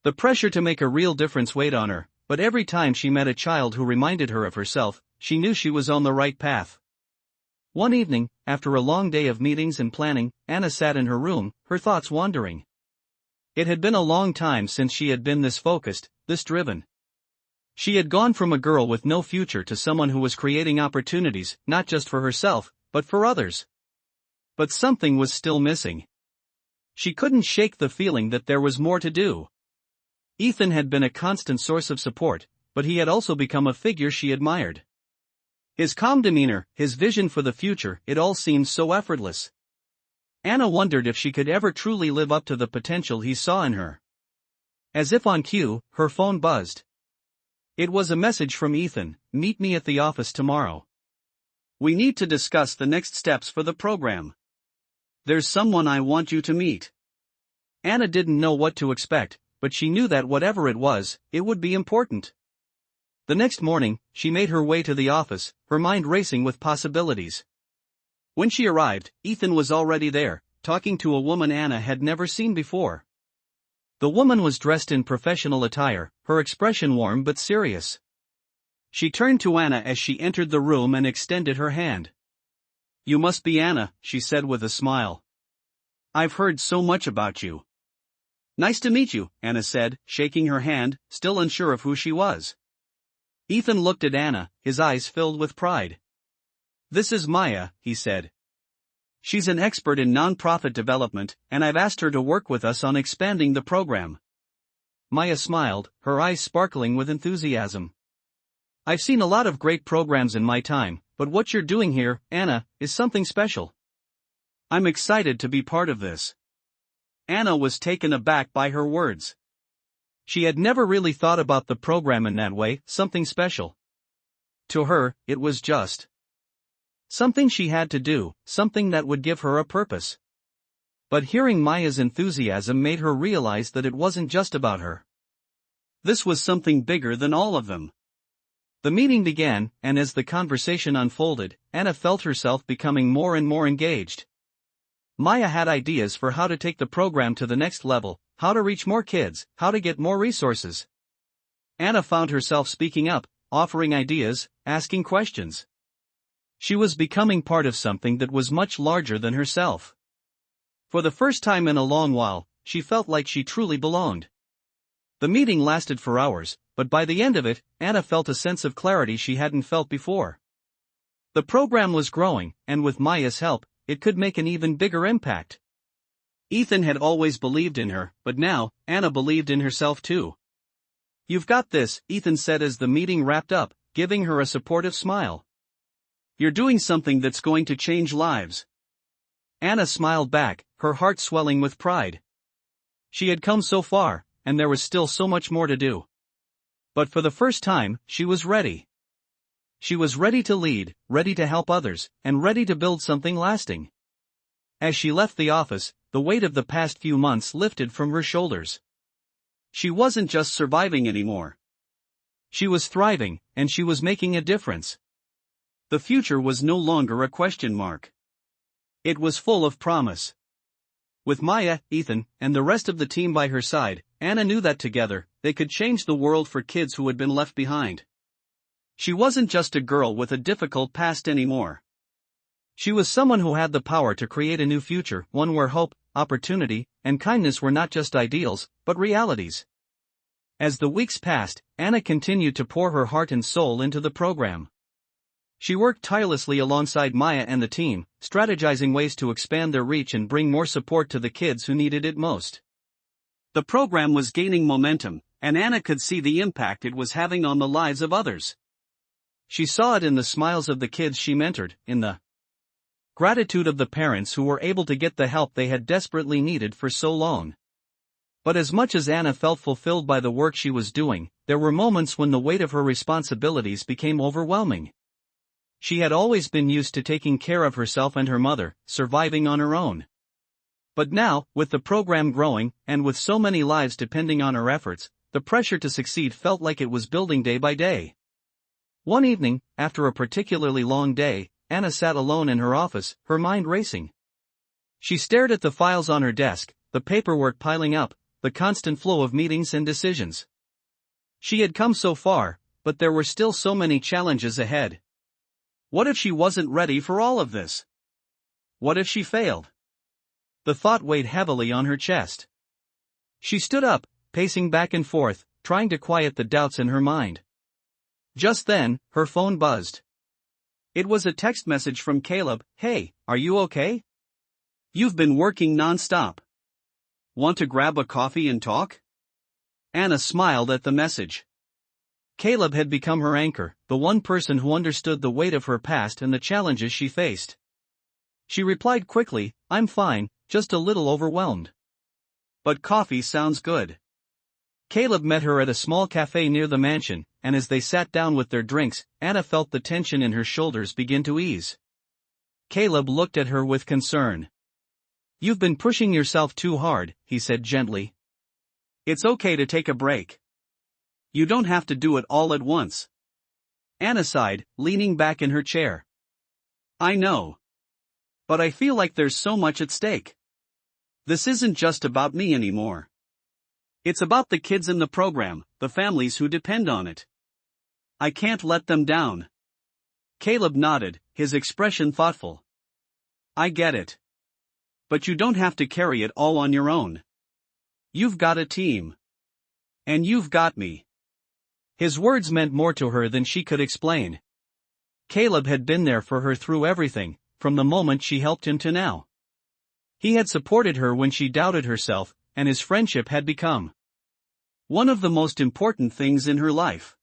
S1: The pressure to make a real difference weighed on her, but every time she met a child who reminded her of herself, she knew she was on the right path. One evening, after a long day of meetings and planning, Anna sat in her room, her thoughts wandering. It had been a long time since she had been this focused, this driven. She had gone from a girl with no future to someone who was creating opportunities, not just for herself, but for others. But something was still missing. She couldn't shake the feeling that there was more to do. Ethan had been a constant source of support, but he had also become a figure she admired. His calm demeanor, his vision for the future, it all seemed so effortless. Anna wondered if she could ever truly live up to the potential he saw in her. As if on cue, her phone buzzed. It was a message from Ethan: "Meet me at the office tomorrow. We need to discuss the next steps for the program. There's someone I want you to meet." Anna didn't know what to expect, but she knew that whatever it was, it would be important. The next morning, she made her way to the office, her mind racing with possibilities. When she arrived, Ethan was already there, talking to a woman Anna had never seen before. The woman was dressed in professional attire, her expression warm but serious. She turned to Anna as she entered the room and extended her hand. "You must be Anna," she said with a smile. "I've heard so much about you." "Nice to meet you," Anna said, shaking her hand, still unsure of who she was. Ethan looked at Anna, his eyes filled with pride. "This is Maya," he said. "She's an expert in non-profit development, and I've asked her to work with us on expanding the program." Maya smiled, her eyes sparkling with enthusiasm. "I've seen a lot of great programs in my time, but what you're doing here, Anna, is something special. I'm excited to be part of this." Anna was taken aback by her words. She had never really thought about the program in that way, something special. To her, it was just something she had to do, something that would give her a purpose. But hearing Maya's enthusiasm made her realize that it wasn't just about her. This was something bigger than all of them. The meeting began, and as the conversation unfolded, Anna felt herself becoming more and more engaged. Maya had ideas for how to take the program to the next level, how to reach more kids, how to get more resources. Anna found herself speaking up, offering ideas, asking questions. She was becoming part of something that was much larger than herself. For the first time in a long while, she felt like she truly belonged. The meeting lasted for hours, but by the end of it, Anna felt a sense of clarity she hadn't felt before. The program was growing, and with Maya's help, it could make an even bigger impact. Ethan had always believed in her, but now, Anna believed in herself too. "You've got this," Ethan said as the meeting wrapped up, giving her a supportive smile. "You're doing something that's going to change lives." Anna smiled back, her heart swelling with pride. She had come so far, and there was still so much more to do. But for the first time, she was ready. She was ready to lead, ready to help others, and ready to build something lasting. As she left the office, the weight of the past few months lifted from her shoulders. She wasn't just surviving anymore. She was thriving, and she was making a difference. The future was no longer a question mark. It was full of promise. With Maya, Ethan, and the rest of the team by her side, Anna knew that together, they could change the world for kids who had been left behind. She wasn't just a girl with a difficult past anymore. She was someone who had the power to create a new future, one where hope, opportunity, and kindness were not just ideals, but realities. As the weeks passed, Anna continued to pour her heart and soul into the program. She worked tirelessly alongside Maya and the team, strategizing ways to expand their reach and bring more support to the kids who needed it most. The program was gaining momentum, and Anna could see the impact it was having on the lives of others. She saw it in the smiles of the kids she mentored, in the gratitude of the parents who were able to get the help they had desperately needed for so long. But as much as Anna felt fulfilled by the work she was doing, there were moments when the weight of her responsibilities became overwhelming. She had always been used to taking care of herself and her mother, surviving on her own. But now, with the program growing, and with so many lives depending on her efforts, the pressure to succeed felt like it was building day by day. One evening, after a particularly long day, Anna sat alone in her office, her mind racing. She stared at the files on her desk, the paperwork piling up, the constant flow of meetings and decisions. She had come so far, but there were still so many challenges ahead. What if she wasn't ready for all of this? What if she failed? The thought weighed heavily on her chest. She stood up, pacing back and forth, trying to quiet the doubts in her mind. Just then, her phone buzzed. It was a text message from Caleb. "Hey, are you okay? You've been working non-stop. Want to grab a coffee and talk?" Anna smiled at the message. Caleb had become her anchor, the one person who understood the weight of her past and the challenges she faced. She replied quickly, "I'm fine, just a little overwhelmed. But coffee sounds good." Caleb met her at a small cafe near the mansion, and as they sat down with their drinks, Anna felt the tension in her shoulders begin to ease. Caleb looked at her with concern. "You've been pushing yourself too hard," he said gently. "It's okay to take a break. You don't have to do it all at once." Anna sighed, leaning back in her chair. "I know. But I feel like there's so much at stake. This isn't just about me anymore. It's about the kids in the program, the families who depend on it. I can't let them down." Caleb nodded, his expression thoughtful. "I get it. But you don't have to carry it all on your own. You've got a team. And you've got me." His words meant more to her than she could explain. Caleb had been there for her through everything, from the moment she helped him to now. He had supported her when she doubted herself, and his friendship had become one of the most important things in her life.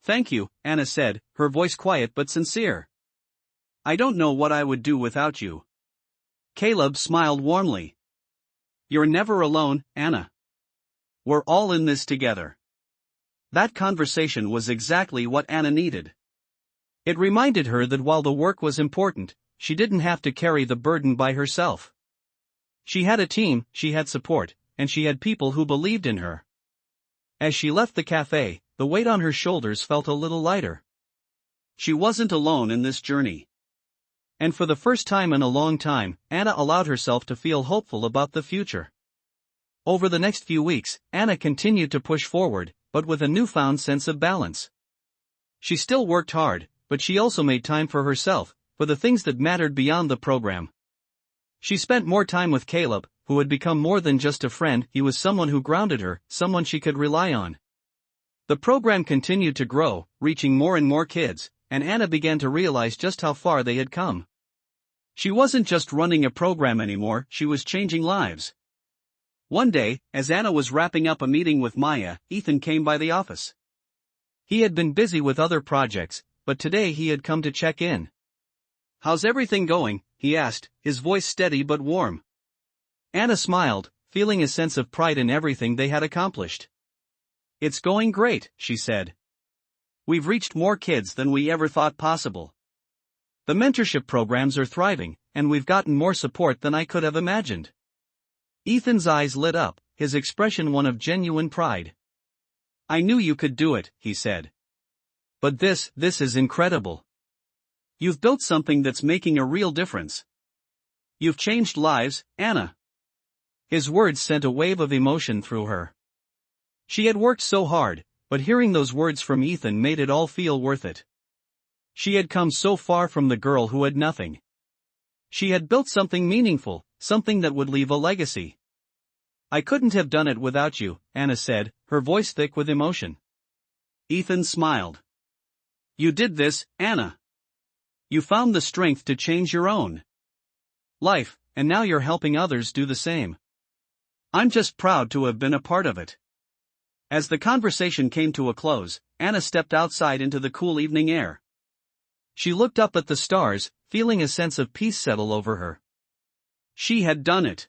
S1: "Thank you," Anna said, her voice quiet but sincere. "I don't know what I would do without you." Caleb smiled warmly. "You're never alone, Anna. We're all in this together." That conversation was exactly what Anna needed. It reminded her that while the work was important, she didn't have to carry the burden by herself. She had a team, she had support, and she had people who believed in her. As she left the cafe, the weight on her shoulders felt a little lighter. She wasn't alone in this journey. And for the first time in a long time, Anna allowed herself to feel hopeful about the future. Over the next few weeks, Anna continued to push forward, but with a newfound sense of balance. She still worked hard, but she also made time for herself, for the things that mattered beyond the program. She spent more time with Caleb, who had become more than just a friend. He was someone who grounded her, someone she could rely on. The program continued to grow, reaching more and more kids, and Anna began to realize just how far they had come. She wasn't just running a program anymore, she was changing lives. One day, as Anna was wrapping up a meeting with Maya, Ethan came by the office. He had been busy with other projects, but today he had come to check in. "How's everything going?" he asked, his voice steady but warm. Anna smiled, feeling a sense of pride in everything they had accomplished. "It's going great," she said. "We've reached more kids than we ever thought possible. The mentorship programs are thriving, and we've gotten more support than I could have imagined." Ethan's eyes lit up, his expression one of genuine pride. "I knew you could do it," he said. "But this is incredible. You've built something that's making a real difference. You've changed lives, Anna." His words sent a wave of emotion through her. She had worked so hard, but hearing those words from Ethan made it all feel worth it. She had come so far from the girl who had nothing. She had built something meaningful, something that would leave a legacy. "I couldn't have done it without you," Anna said, her voice thick with emotion. Ethan smiled. "You did this, Anna. You found the strength to change your own life, and now you're helping others do the same. I'm just proud to have been a part of it." As the conversation came to a close, Anna stepped outside into the cool evening air. She looked up at the stars, feeling a sense of peace settle over her. She had done it.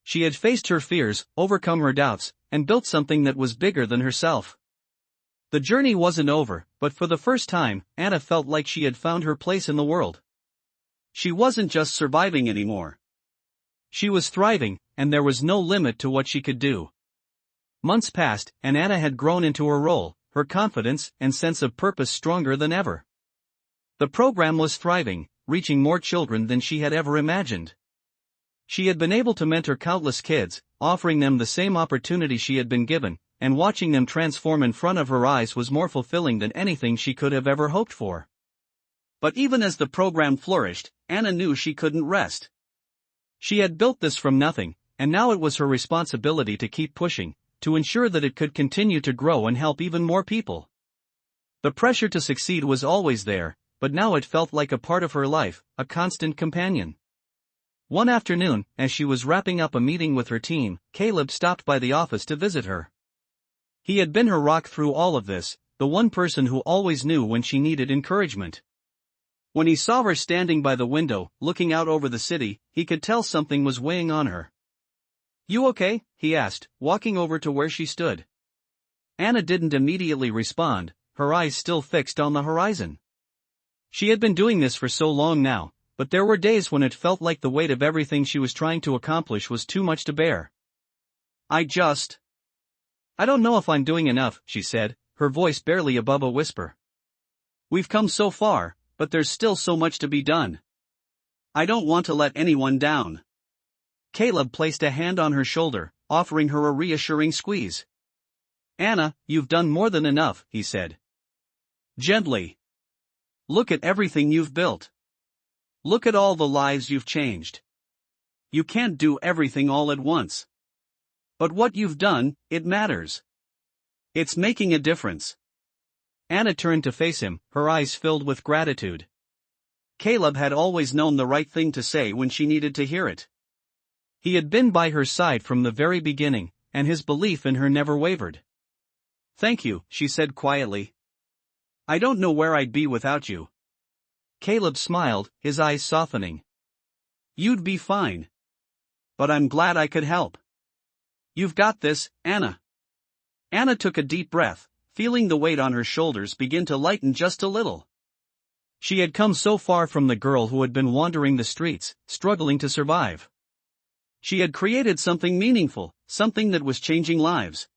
S1: She had faced her fears, overcome her doubts, and built something that was bigger than herself. The journey wasn't over, but for the first time, Anna felt like she had found her place in the world. She wasn't just surviving anymore. She was thriving, and there was no limit to what she could do. Months passed, and Anna had grown into her role, her confidence and sense of purpose stronger than ever. The program was thriving, reaching more children than she had ever imagined. She had been able to mentor countless kids, offering them the same opportunity she had been given, and watching them transform in front of her eyes was more fulfilling than anything she could have ever hoped for. But even as the program flourished, Anna knew she couldn't rest. She had built this from nothing, and now it was her responsibility to keep pushing, to ensure that it could continue to grow and help even more people. The pressure to succeed was always there, but now it felt like a part of her life, a constant companion. One afternoon, as she was wrapping up a meeting with her team, Caleb stopped by the office to visit her. He had been her rock through all of this, the one person who always knew when she needed encouragement. When he saw her standing by the window, looking out over the city, he could tell something was weighing on her. "You okay?" he asked, walking over to where she stood. Anna didn't immediately respond, her eyes still fixed on the horizon. She had been doing this for so long now, but there were days when it felt like the weight of everything she was trying to accomplish was too much to bear. I don't know if I'm doing enough," she said, her voice barely above a whisper. "We've come so far, but there's still so much to be done. I don't want to let anyone down." Caleb placed a hand on her shoulder, offering her a reassuring squeeze. "Anna, you've done more than enough," he said. Gently. "Look at everything you've built. Look at all the lives you've changed. You can't do everything all at once. But what you've done, it matters. It's making a difference." Anna turned to face him, her eyes filled with gratitude. Caleb had always known the right thing to say when she needed to hear it. He had been by her side from the very beginning, and his belief in her never wavered. "Thank you," she said quietly. "I don't know where I'd be without you." Caleb smiled, his eyes softening. "You'd be fine. But I'm glad I could help. You've got this, Anna." Anna took a deep breath, feeling the weight on her shoulders begin to lighten just a little. She had come so far from the girl who had been wandering the streets, struggling to survive. She had created something meaningful, something that was changing lives.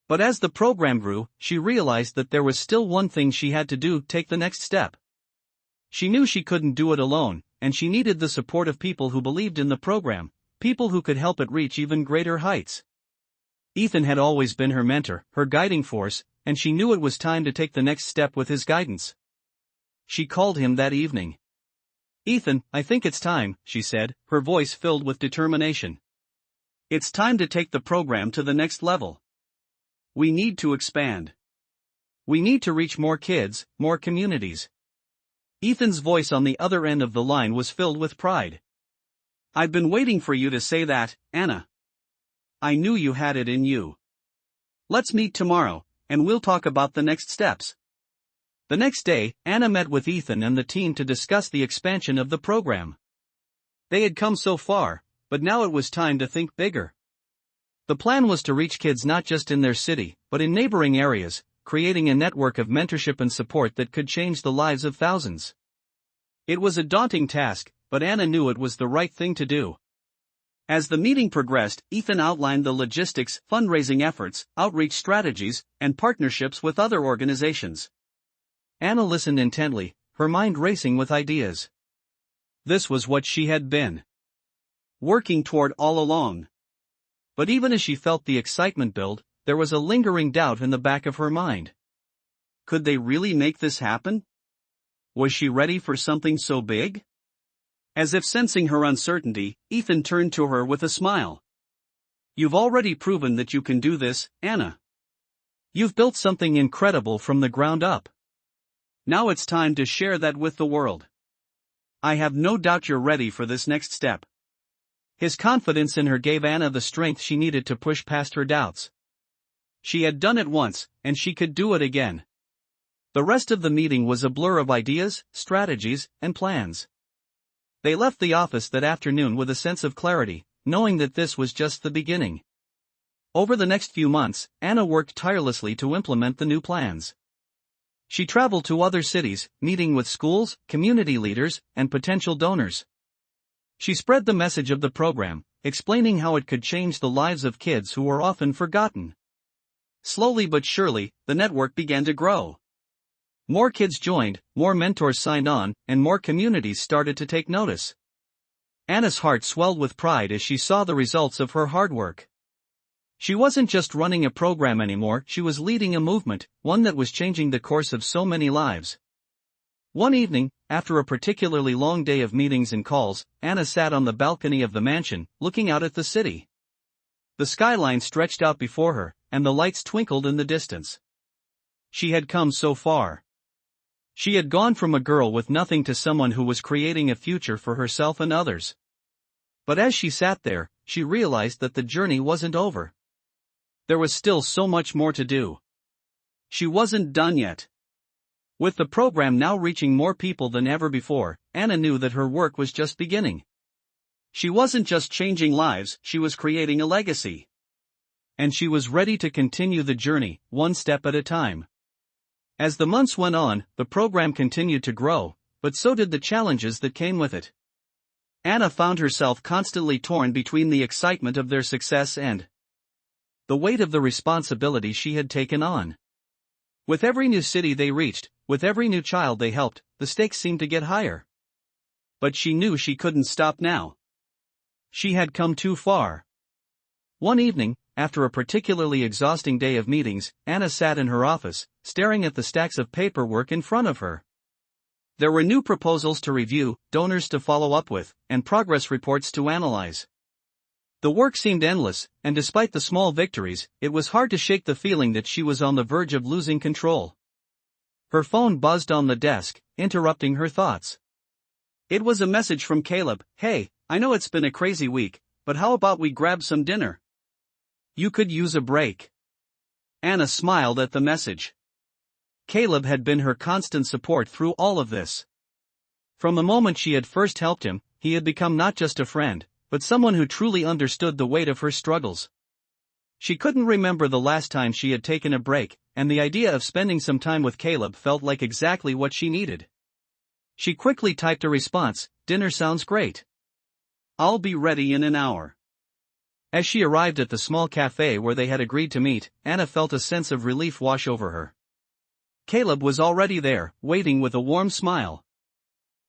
S1: But as the program grew, she realized that there was still one thing she had to do: take the next step. She knew she couldn't do it alone, and she needed the support of people who believed in the program, people who could help it reach even greater heights. Ethan had always been her mentor, her guiding force, and she knew it was time to take the next step with his guidance. She called him that evening. "Ethan, I think it's time," she said, her voice filled with determination. "It's time to take the program to the next level. We need to expand. We need to reach more kids, more communities." Ethan's voice on the other end of the line was filled with pride. "I've been waiting for you to say that, Anna. I knew you had it in you. Let's meet tomorrow, and we'll talk about the next steps." The next day, Anna met with Ethan and the team to discuss the expansion of the program. They had come so far, but now it was time to think bigger. The plan was to reach kids not just in their city, but in neighboring areas, creating a network of mentorship and support that could change the lives of thousands. It was a daunting task, but Anna knew it was the right thing to do. As the meeting progressed, Ethan outlined the logistics, fundraising efforts, outreach strategies, and partnerships with other organizations. Anna listened intently, her mind racing with ideas. This was what she had been working toward all along. But even as she felt the excitement build, there was a lingering doubt in the back of her mind. Could they really make this happen? Was she ready for something so big? As if sensing her uncertainty, Ethan turned to her with a smile. "You've already proven that you can do this, Anna. You've built something incredible from the ground up. Now it's time to share that with the world. I have no doubt you're ready for this next step." His confidence in her gave Anna the strength she needed to push past her doubts. She had done it once, and she could do it again. The rest of the meeting was a blur of ideas, strategies, and plans. They left the office that afternoon with a sense of clarity, knowing that this was just the beginning. Over the next few months, Anna worked tirelessly to implement the new plans. She traveled to other cities, meeting with schools, community leaders, and potential donors. She spread the message of the program, explaining how it could change the lives of kids who were often forgotten. Slowly but surely, the network began to grow. More kids joined, more mentors signed on, and more communities started to take notice. Anna's heart swelled with pride as she saw the results of her hard work. She wasn't just running a program anymore, she was leading a movement, one that was changing the course of so many lives. One evening, after a particularly long day of meetings and calls, Anna sat on the balcony of the mansion, looking out at the city. The skyline stretched out before her, and the lights twinkled in the distance. She had come so far. She had gone from a girl with nothing to someone who was creating a future for herself and others. But as she sat there, she realized that the journey wasn't over. There was still so much more to do. She wasn't done yet. With the program now reaching more people than ever before, Anna knew that her work was just beginning. She wasn't just changing lives, she was creating a legacy. And she was ready to continue the journey, one step at a time. As the months went on, the program continued to grow, but so did the challenges that came with it. Anna found herself constantly torn between the excitement of their success and the weight of the responsibility she had taken on. With every new city they reached, with every new child they helped, the stakes seemed to get higher. But she knew she couldn't stop now. She had come too far. One evening, after a particularly exhausting day of meetings, Anna sat in her office, staring at the stacks of paperwork in front of her. There were new proposals to review, donors to follow up with, and progress reports to analyze. The work seemed endless, and despite the small victories, it was hard to shake the feeling that she was on the verge of losing control. Her phone buzzed on the desk, interrupting her thoughts. It was a message from Caleb. "Hey, I know it's been a crazy week, but how about we grab some dinner? You could use a break." Anna smiled at the message. Caleb had been her constant support through all of this. From the moment she had first helped him, he had become not just a friend, but someone who truly understood the weight of her struggles. She couldn't remember the last time she had taken a break, and the idea of spending some time with Caleb felt like exactly what she needed. She quickly typed a response, "Dinner sounds great. I'll be ready in an hour." As she arrived at the small cafe where they had agreed to meet, Anna felt a sense of relief wash over her. Caleb was already there, waiting with a warm smile.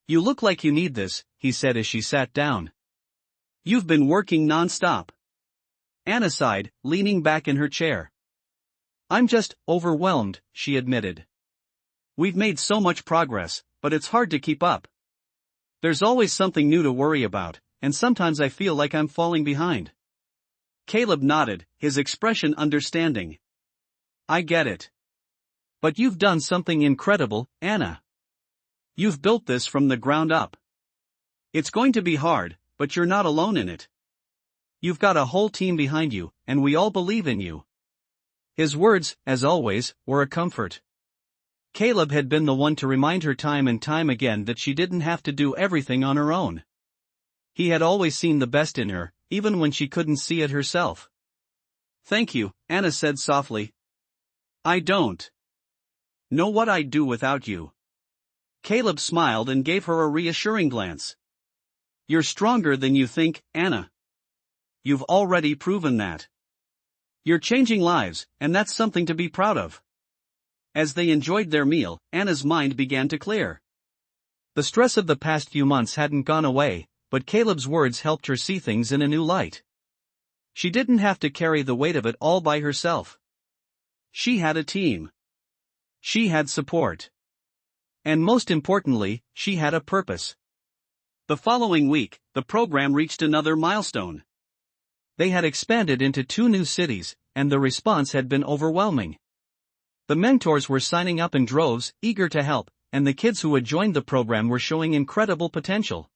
S1: "You look like you need this," he said as she sat down. "You've been working non-stop." Anna sighed, leaning back in her chair. "I'm just overwhelmed," she admitted. "We've made so much progress, but it's hard to keep up. There's always something new to worry about, and sometimes I feel like I'm falling behind." Caleb nodded, his expression understanding. "I get it. But you've done something incredible, Anna. You've built this from the ground up. It's going to be hard, but you're not alone in it. You've got a whole team behind you, and we all believe in you." His words, as always, were a comfort. Caleb had been the one to remind her time and time again that she didn't have to do everything on her own. He had always seen the best in her, even when she couldn't see it herself. "Thank you," Anna said softly. "I don't know what I'd do without you." Caleb smiled and gave her a reassuring glance. "You're stronger than you think, Anna. You've already proven that. You're changing lives, and that's something to be proud of." As they enjoyed their meal, Anna's mind began to clear. The stress of the past few months hadn't gone away, but Caleb's words helped her see things in a new light. She didn't have to carry the weight of it all by herself. She had a team. She had support. And most importantly, she had a purpose. The following week, the program reached another milestone. They had expanded into 2 new cities, and the response had been overwhelming. The mentors were signing up in droves, eager to help, and the kids who had joined the program were showing incredible potential.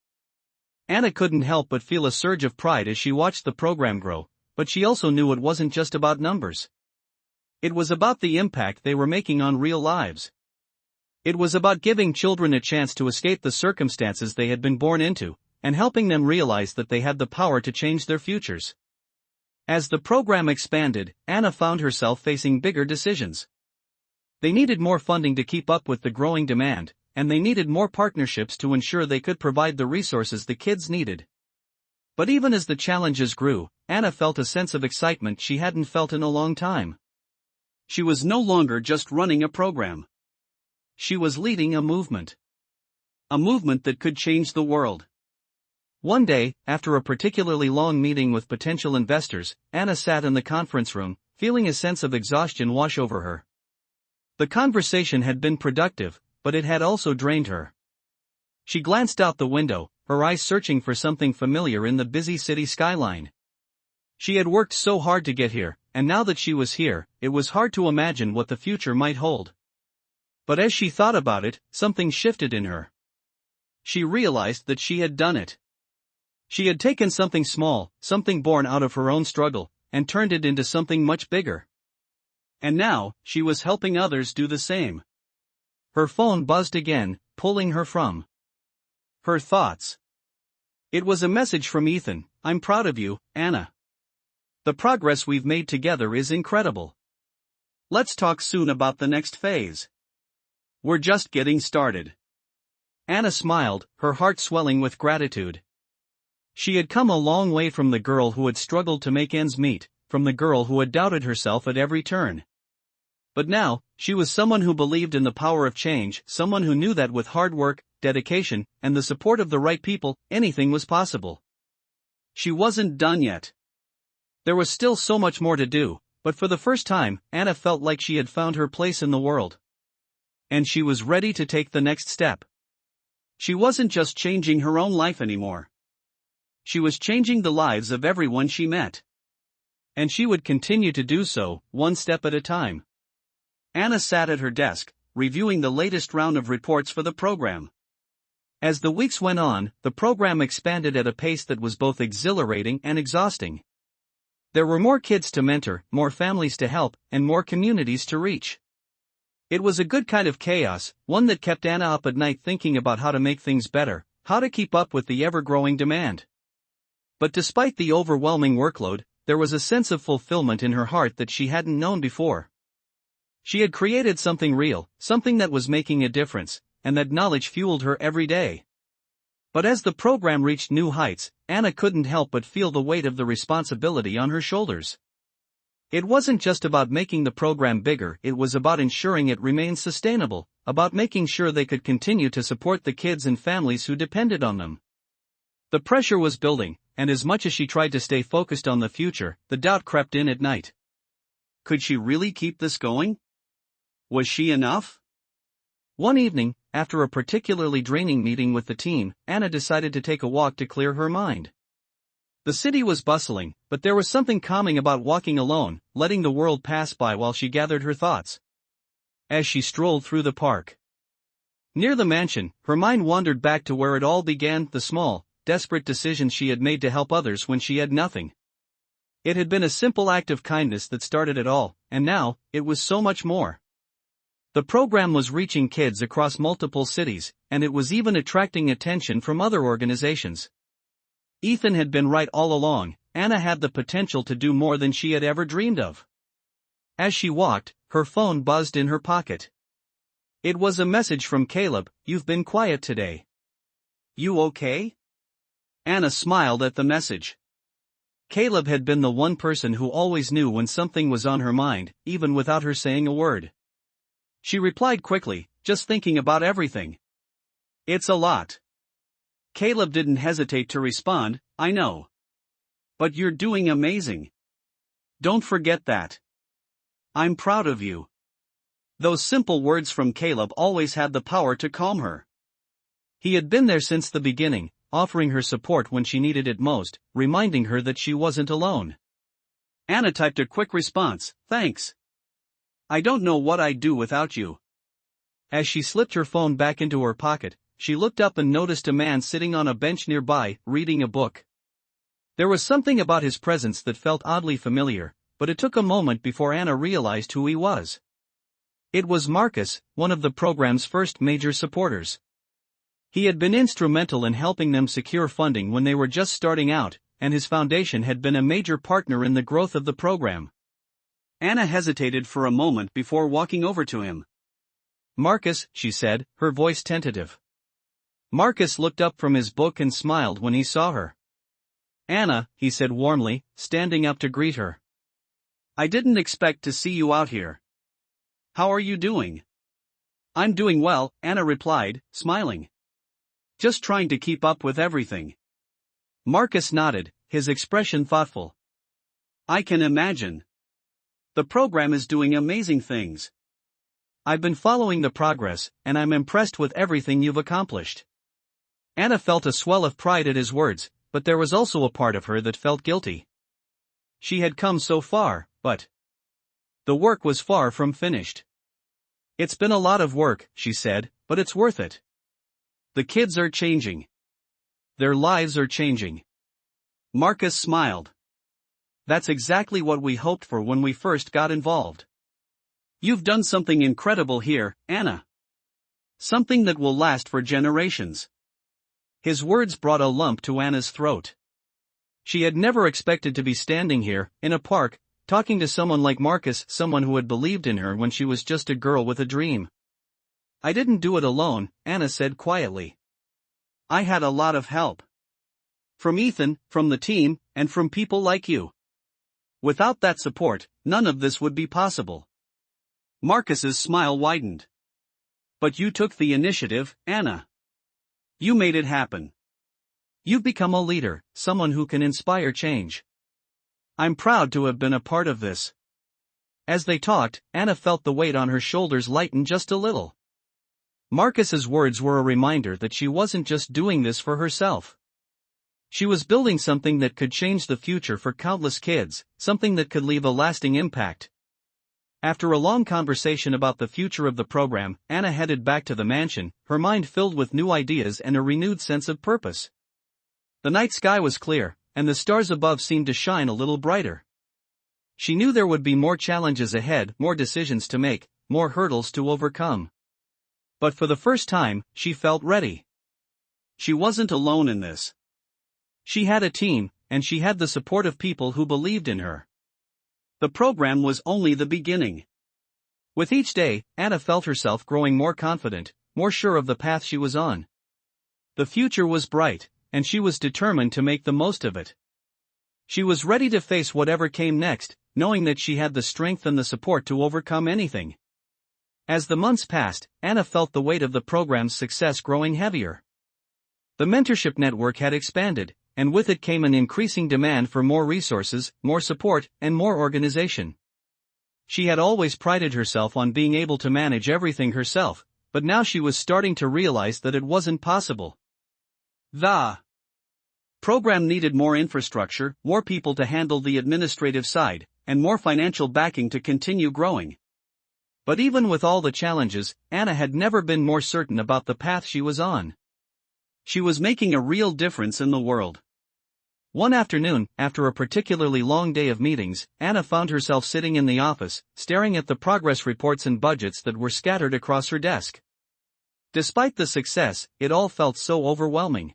S1: Anna couldn't help but feel a surge of pride as she watched the program grow, but she also knew it wasn't just about numbers. It was about the impact they were making on real lives. It was about giving children a chance to escape the circumstances they had been born into, and helping them realize that they had the power to change their futures. As the program expanded, Anna found herself facing bigger decisions. They needed more funding to keep up with the growing demand, and they needed more partnerships to ensure they could provide the resources the kids needed. But even as the challenges grew, Anna felt a sense of excitement she hadn't felt in a long time. She was no longer just running a program. She was leading a movement. A movement that could change the world. One day, after a particularly long meeting with potential investors, Anna sat in the conference room, feeling a sense of exhaustion wash over her. The conversation had been productive, but it had also drained her. She glanced out the window, her eyes searching for something familiar in the busy city skyline. She had worked so hard to get here, and now that she was here, it was hard to imagine what the future might hold. But as she thought about it, something shifted in her. She realized that she had done it. She had taken something small, something born out of her own struggle, and turned it into something much bigger. And now, she was helping others do the same. Her phone buzzed again, pulling her from her thoughts. It was a message from Ethan. "I'm proud of you, Anna. The progress we've made together is incredible. Let's talk soon about the next phase. We're just getting started." Anna smiled, her heart swelling with gratitude. She had come a long way from the girl who had struggled to make ends meet, from the girl who had doubted herself at every turn. But now, she was someone who believed in the power of change, someone who knew that with hard work, dedication, and the support of the right people, anything was possible. She wasn't done yet. There was still so much more to do, but for the first time, Anna felt like she had found her place in the world. And she was ready to take the next step. She wasn't just changing her own life anymore. She was changing the lives of everyone she met. And she would continue to do so, one step at a time. Anna sat at her desk, reviewing the latest round of reports for the program. As the weeks went on, the program expanded at a pace that was both exhilarating and exhausting. There were more kids to mentor, more families to help, and more communities to reach. It was a good kind of chaos, one that kept Anna up at night thinking about how to make things better, how to keep up with the ever-growing demand. But despite the overwhelming workload, there was a sense of fulfillment in her heart that she hadn't known before. She had created something real, something that was making a difference, and that knowledge fueled her every day. But as the program reached new heights, Anna couldn't help but feel the weight of the responsibility on her shoulders. It wasn't just about making the program bigger, it was about ensuring it remained sustainable, about making sure they could continue to support the kids and families who depended on them. The pressure was building, and as much as she tried to stay focused on the future, the doubt crept in at night. Could she really keep this going? Was she enough? One evening, after a particularly draining meeting with the team, Anna decided to take a walk to clear her mind. The city was bustling, but there was something calming about walking alone, letting the world pass by while she gathered her thoughts. As she strolled through the park near the mansion, her mind wandered back to where it all began, the small, desperate decisions she had made to help others when she had nothing. It had been a simple act of kindness that started it all, and now, it was so much more. The program was reaching kids across multiple cities, and it was even attracting attention from other organizations. Ethan had been right all along. Anna had the potential to do more than she had ever dreamed of. As she walked, her phone buzzed in her pocket. It was a message from Caleb. "You've been quiet today. You okay?" Anna smiled at the message. Caleb had been the one person who always knew when something was on her mind, even without her saying a word. She replied quickly, "Just thinking about everything." "It's a lot." Caleb didn't hesitate to respond, "I know. But you're doing amazing. Don't forget that. I'm proud of you." Those simple words from Caleb always had the power to calm her. He had been there since the beginning, offering her support when she needed it most, reminding her that she wasn't alone. Anna typed a quick response, "Thanks. I don't know what I'd do without you." As she slipped her phone back into her pocket, she looked up and noticed a man sitting on a bench nearby, reading a book. There was something about his presence that felt oddly familiar, but it took a moment before Anna realized who he was. It was Marcus, one of the program's first major supporters. He had been instrumental in helping them secure funding when they were just starting out, and his foundation had been a major partner in the growth of the program. Anna hesitated for a moment before walking over to him. "Marcus," she said, her voice tentative. Marcus looked up from his book and smiled when he saw her. "Anna," he said warmly, standing up to greet her. "I didn't expect to see you out here. How are you doing?" "I'm doing well," Anna replied, smiling. "Just trying to keep up with everything." Marcus nodded, his expression thoughtful. "I can imagine. The program is doing amazing things. I've been following the progress, and I'm impressed with everything you've accomplished. Anna felt a swell of pride at his words, but there was also a part of her that felt guilty. She had come so far, but the work was far from finished. It's been a lot of work, she said, but it's worth it. The kids are changing. Their lives are changing.
S2: Marcus smiled. That's exactly what we hoped for when we first got involved. You've done something incredible here, Anna. Something that will last for generations. His words brought a lump to Anna's throat. She had never expected to be standing here, in a park, talking to someone like Marcus, someone who had believed in her when she was just a girl with a dream. I didn't do it alone, Anna said quietly. I had a lot of help. From Ethan, from the team, and from people like you. Without that support, none of this would be possible. Marcus's smile widened. But you took the initiative, Anna. You made it happen. You've become a leader, someone who can inspire change. I'm proud to have been a part of this. As they talked, Anna felt the weight on her shoulders lighten just a little. Marcus's words were a reminder that she wasn't just doing this for herself. She was building something that could change the future for countless kids, something that could leave a lasting impact. After a long conversation about the future of the program, Anna headed back to the mansion, her mind filled with new ideas and a renewed sense of purpose. The night sky was clear, and the stars above seemed to shine a little brighter. She knew there would be more challenges ahead, more decisions to make, more hurdles to overcome. But for the first time, she felt ready. She wasn't alone in this. She had a team, and she had the support of people who believed in her. The program was only the beginning. With each day, Anna felt herself growing more confident, more sure of the path she was on. The future was bright, and she was determined to make the most of it. She was ready to face whatever came next, knowing that she had the strength and the support to overcome anything. As the months passed, Anna felt the weight of the program's success growing heavier. The mentorship network had expanded, and with it came an increasing demand for more resources, more support, and more organization. She had always prided herself on being able to manage everything herself, but now she was starting to realize that it wasn't possible. The program needed more infrastructure, more people to handle the administrative side, and more financial backing to continue growing. But even with all the challenges, Anna had never been more certain about the path she was on. She was making a real difference in the world. One afternoon, after a particularly long day of meetings, Anna found herself sitting in the office, staring at the progress reports and budgets that were scattered across her desk. Despite the success, it all felt so overwhelming.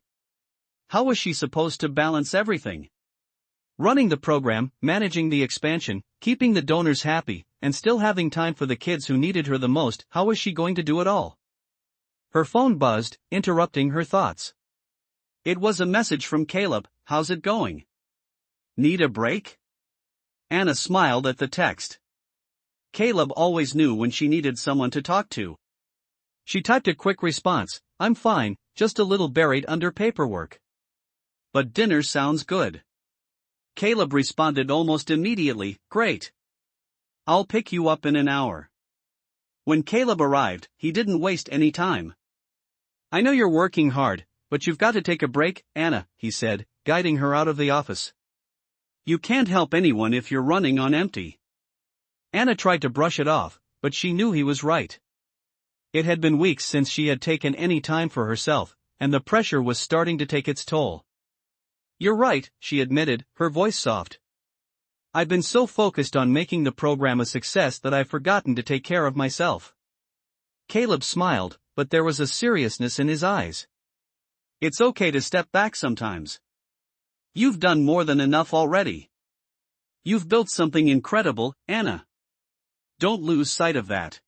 S2: How was she supposed to balance everything? Running the program, managing the expansion, keeping the donors happy, and still having time for the kids who needed her the most. How was she going to do it all? Her phone buzzed, interrupting her thoughts. It was a message from Caleb. How's it going? Need a break? Anna smiled at the text. Caleb always knew when she needed someone to talk to. She typed a quick response, I'm fine, just a little buried under paperwork. But dinner sounds good. Caleb responded almost immediately, great. I'll pick you up in an hour. When Caleb arrived, he didn't waste any time. I know you're working hard, but you've got to take a break, Anna, he said, guiding her out of the office. You can't help anyone if you're running on empty. Anna tried to brush it off, but she knew he was right. It had been weeks since she had taken any time for herself, and the pressure was starting to take its toll. You're right, she admitted, her voice soft. I've been so focused on making the program a success that I've forgotten to take care of myself. Caleb smiled, but there was a seriousness in his eyes. It's okay to step back sometimes. You've done more than enough already. You've built something incredible, Anna. Don't lose sight of that.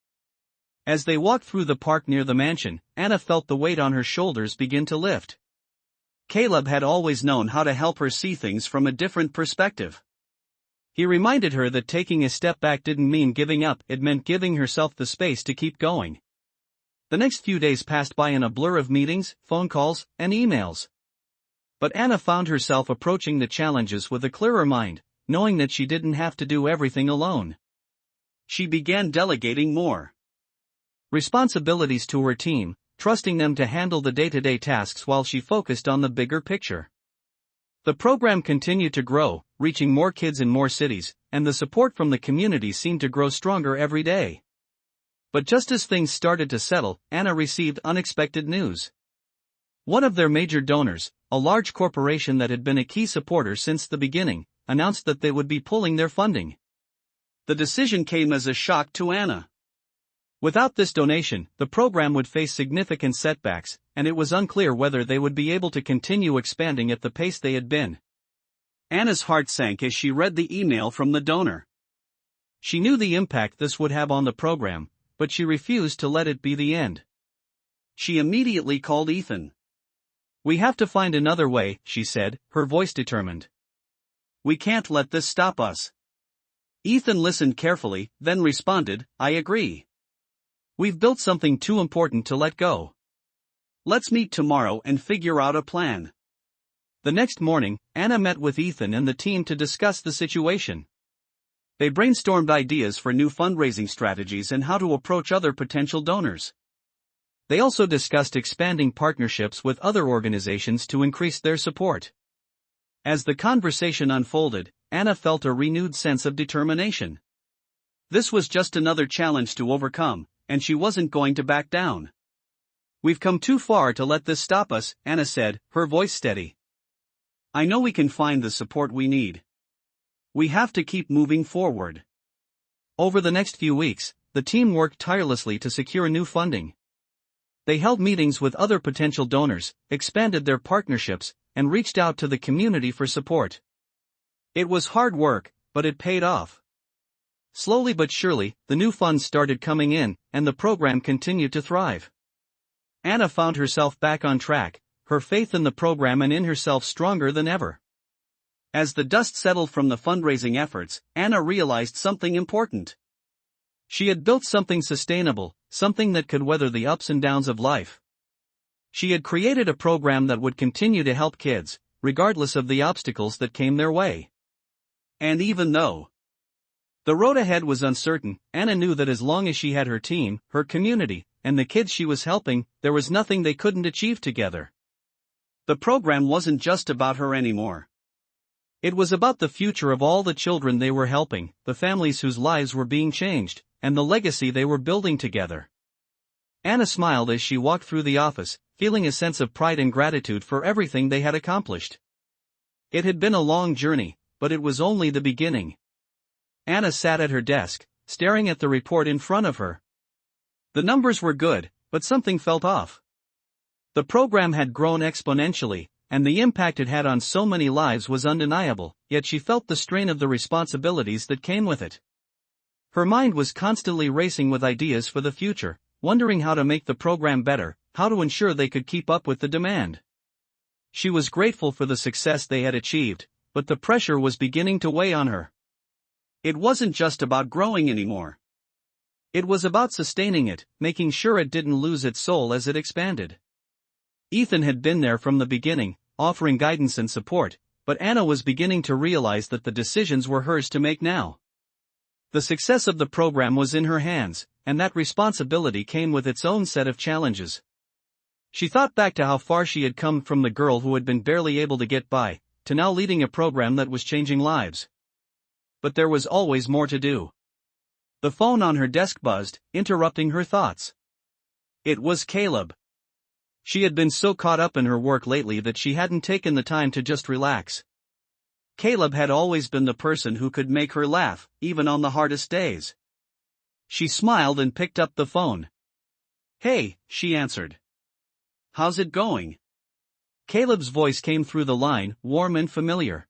S2: As they walked through the park near the mansion, Anna felt the weight on her shoulders begin to lift. Caleb had always known how to help her see things from a different perspective. He reminded her that taking a step back didn't mean giving up, it meant giving herself the space to keep going. The next few days passed by in a blur of meetings, phone calls, and emails. But Anna found herself approaching the challenges with a clearer mind, knowing that she didn't have to do everything alone. She began delegating more.
S1: responsibilities to her team, trusting them to handle the day-to-day tasks while she focused on the bigger picture. The program continued to grow, reaching more kids in more cities, and the support from the community seemed to grow stronger every day. But just as things started to settle, Anna received unexpected news. One of their major donors, a large corporation that had been a key supporter since the beginning, announced that they would be pulling their funding.
S2: The decision came as a shock to Anna.
S1: Without this donation, the program would face significant setbacks, and it was unclear whether they would be able to continue expanding at the pace they had been.
S2: Anna's heart sank as she read the email from the donor.
S1: She knew the impact this would have on the program, but she refused to let it be the end.
S2: She immediately called Ethan.
S1: "We have to find another way," she said, her voice determined.
S2: "We can't let this stop us." Ethan listened carefully, then responded, "I agree.
S1: We've built something too important to let go.
S2: Let's meet tomorrow and figure out a plan."
S1: The next morning, Anna met with Ethan and the team to discuss the situation. They brainstormed ideas for new fundraising strategies and how to approach other potential donors. They also discussed expanding partnerships with other organizations to increase their support. As the conversation unfolded, Anna felt a renewed sense of determination. This was just another challenge to overcome, and she wasn't going to back down. "We've come too far to let this stop us," Anna said, her voice steady.
S2: "I know we can find the support we need. We have to keep moving forward."
S1: Over the next few weeks, the team worked tirelessly to secure new funding. They held meetings with other potential donors, expanded their partnerships, and reached out to the community for support. It was hard work, but it paid off. Slowly but surely, the new funds started coming in, and the program continued to thrive. Anna found herself back on track, her faith in the program and in herself stronger than ever.
S2: As the dust settled from the fundraising efforts, Anna realized something important.
S1: She had built something sustainable, something that could weather the ups and downs of life. She had created a program that would continue to help kids, regardless of the obstacles that came their way.
S2: And even though
S1: the road ahead was uncertain, Anna knew that as long as she had her team, her community, and the kids she was helping, there was nothing they couldn't achieve together.
S2: The program wasn't just about her anymore.
S1: It was about the future of all the children they were helping, the families whose lives were being changed, and the legacy they were building together. Anna smiled as she walked through the office, feeling a sense of pride and gratitude for everything they had accomplished. It had been a long journey, but it was only the beginning. Anna sat at her desk, staring at the report in front of her. The numbers were good, but something felt off. The program had grown exponentially, and the impact it had on so many lives was undeniable, yet she felt the strain of the responsibilities that came with it. Her mind was constantly racing with ideas for the future, wondering how to make the program better, how to ensure they could keep up with the demand. She was grateful for the success they had achieved, but the pressure was beginning to weigh on her.
S2: It wasn't just about growing anymore.
S1: It was about sustaining it, making sure it didn't lose its soul as it expanded. Ethan had been there from the beginning, offering guidance and support, but Anna was beginning to realize that the decisions were hers to make now. The success of the program was in her hands, and that responsibility came with its own set of challenges. She thought back to how far she had come from the girl who had been barely able to get by, to now leading a program that was changing lives. But there was always more to do. The phone on her desk buzzed, interrupting her thoughts. It was Caleb. She had been so caught up in her work lately that she hadn't taken the time to just relax. Caleb had always been the person who could make her laugh, even on the hardest days. She smiled and picked up the phone.
S2: "Hey," she answered. "How's it going?"
S1: Caleb's voice came through the line, warm and familiar.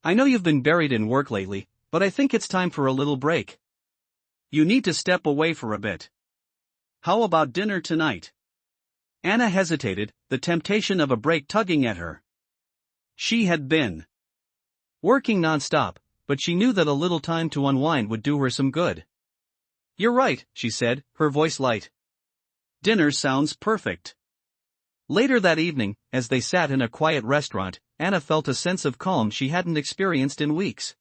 S1: "I know you've been buried in work lately, but I think it's time for a little break.
S2: You need to step away for a bit. How about dinner tonight?"
S1: Anna hesitated, the temptation of a break tugging at her. She had been working non-stop, but she knew that a little time to unwind would do her some good. "You're right," she said, her voice light.
S2: "Dinner sounds perfect."
S1: Later that evening, as they sat in a quiet restaurant, Anna felt a sense of calm she hadn't experienced in weeks.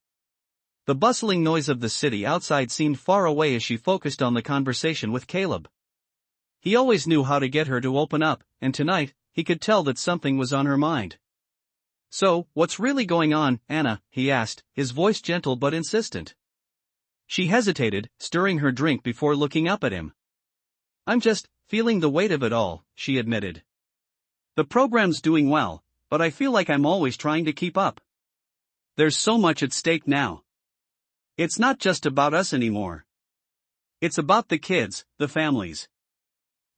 S1: The bustling noise of the city outside seemed far away as she focused on the conversation with Caleb.
S2: He always knew how to get her to open up, and tonight, he could tell that something was on her mind. "So, what's really going on, Anna?" he asked, his voice gentle but insistent. She hesitated, stirring her drink before looking up at him. "I'm just feeling the weight of it all," she admitted. "The program's doing well, but I feel like I'm always trying to keep up. There's so much at stake now. It's not just about us anymore. It's about the kids, the families.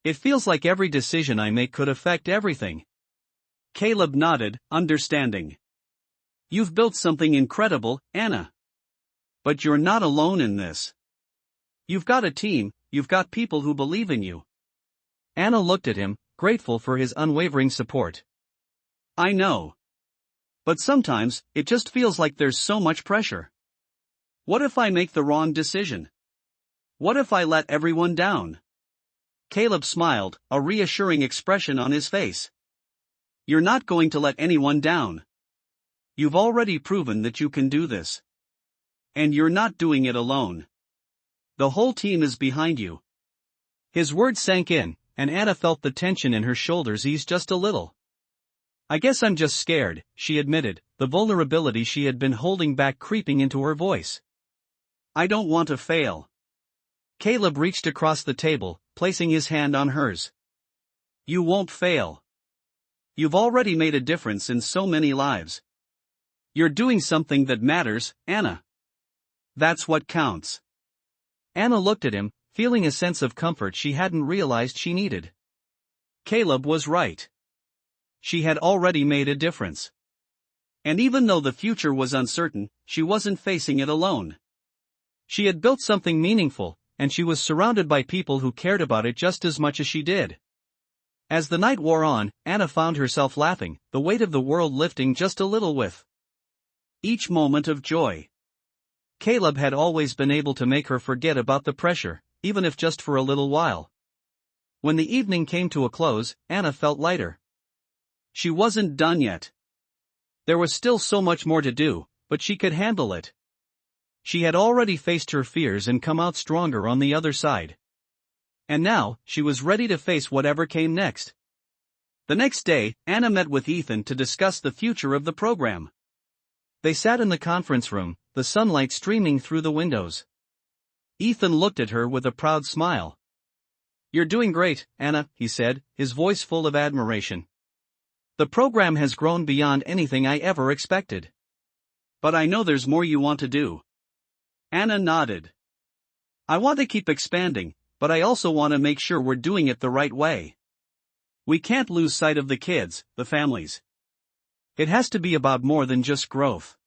S2: It feels like every decision I make could affect everything." Caleb nodded, understanding. "You've built something incredible, Anna. But you're not alone in this. You've got a team, you've got people who believe in you."
S1: Anna looked at him, grateful for his unwavering support.
S2: "I know. But sometimes, it just feels like there's so much pressure. What if I make the wrong decision? What if I let everyone down?" Caleb smiled, a reassuring expression on his face. "You're not going to let anyone down. You've already proven that you can do this. And you're not doing it alone. The whole team is behind you."
S1: His words sank in, and Anna felt the tension in her shoulders ease just a little. "I guess I'm just scared," she admitted, the vulnerability she had been holding back creeping into her voice.
S2: "I don't want to fail."
S1: Caleb reached across the table, placing his hand on hers.
S2: "You won't fail. You've already made a difference in so many lives. You're doing something that matters, Anna. That's what counts."
S1: Anna looked at him, feeling a sense of comfort she hadn't realized she needed.
S2: Caleb was right. She had already made a difference. And even though the future was uncertain, she wasn't facing it alone.
S1: She had built something meaningful, and she was surrounded by people who cared about it just as much as she did. As the night wore on, Anna found herself laughing, the weight of the world lifting just a little with
S2: each moment of joy.
S1: Caleb had always been able to make her forget about the pressure, even if just for a little while. When the evening came to a close, Anna felt lighter.
S2: She wasn't done yet.
S1: There was still so much more to do, but she could handle it. She had already faced her fears and come out stronger on the other side. And now, she was ready to face whatever came next.
S2: The next day, Anna met with Ethan to discuss the future of the program.
S1: They sat in the conference room, the sunlight streaming through the windows. Ethan looked at her with a proud smile. "You're doing great, Anna," he said, his voice full of admiration. "The program has grown beyond anything I ever expected."
S2: "But I know there's more you want to do." Anna nodded. "I want to keep expanding, but I also want to make sure we're doing it the right way. We can't lose sight of the kids, the families.
S1: It has to be about more than just growth."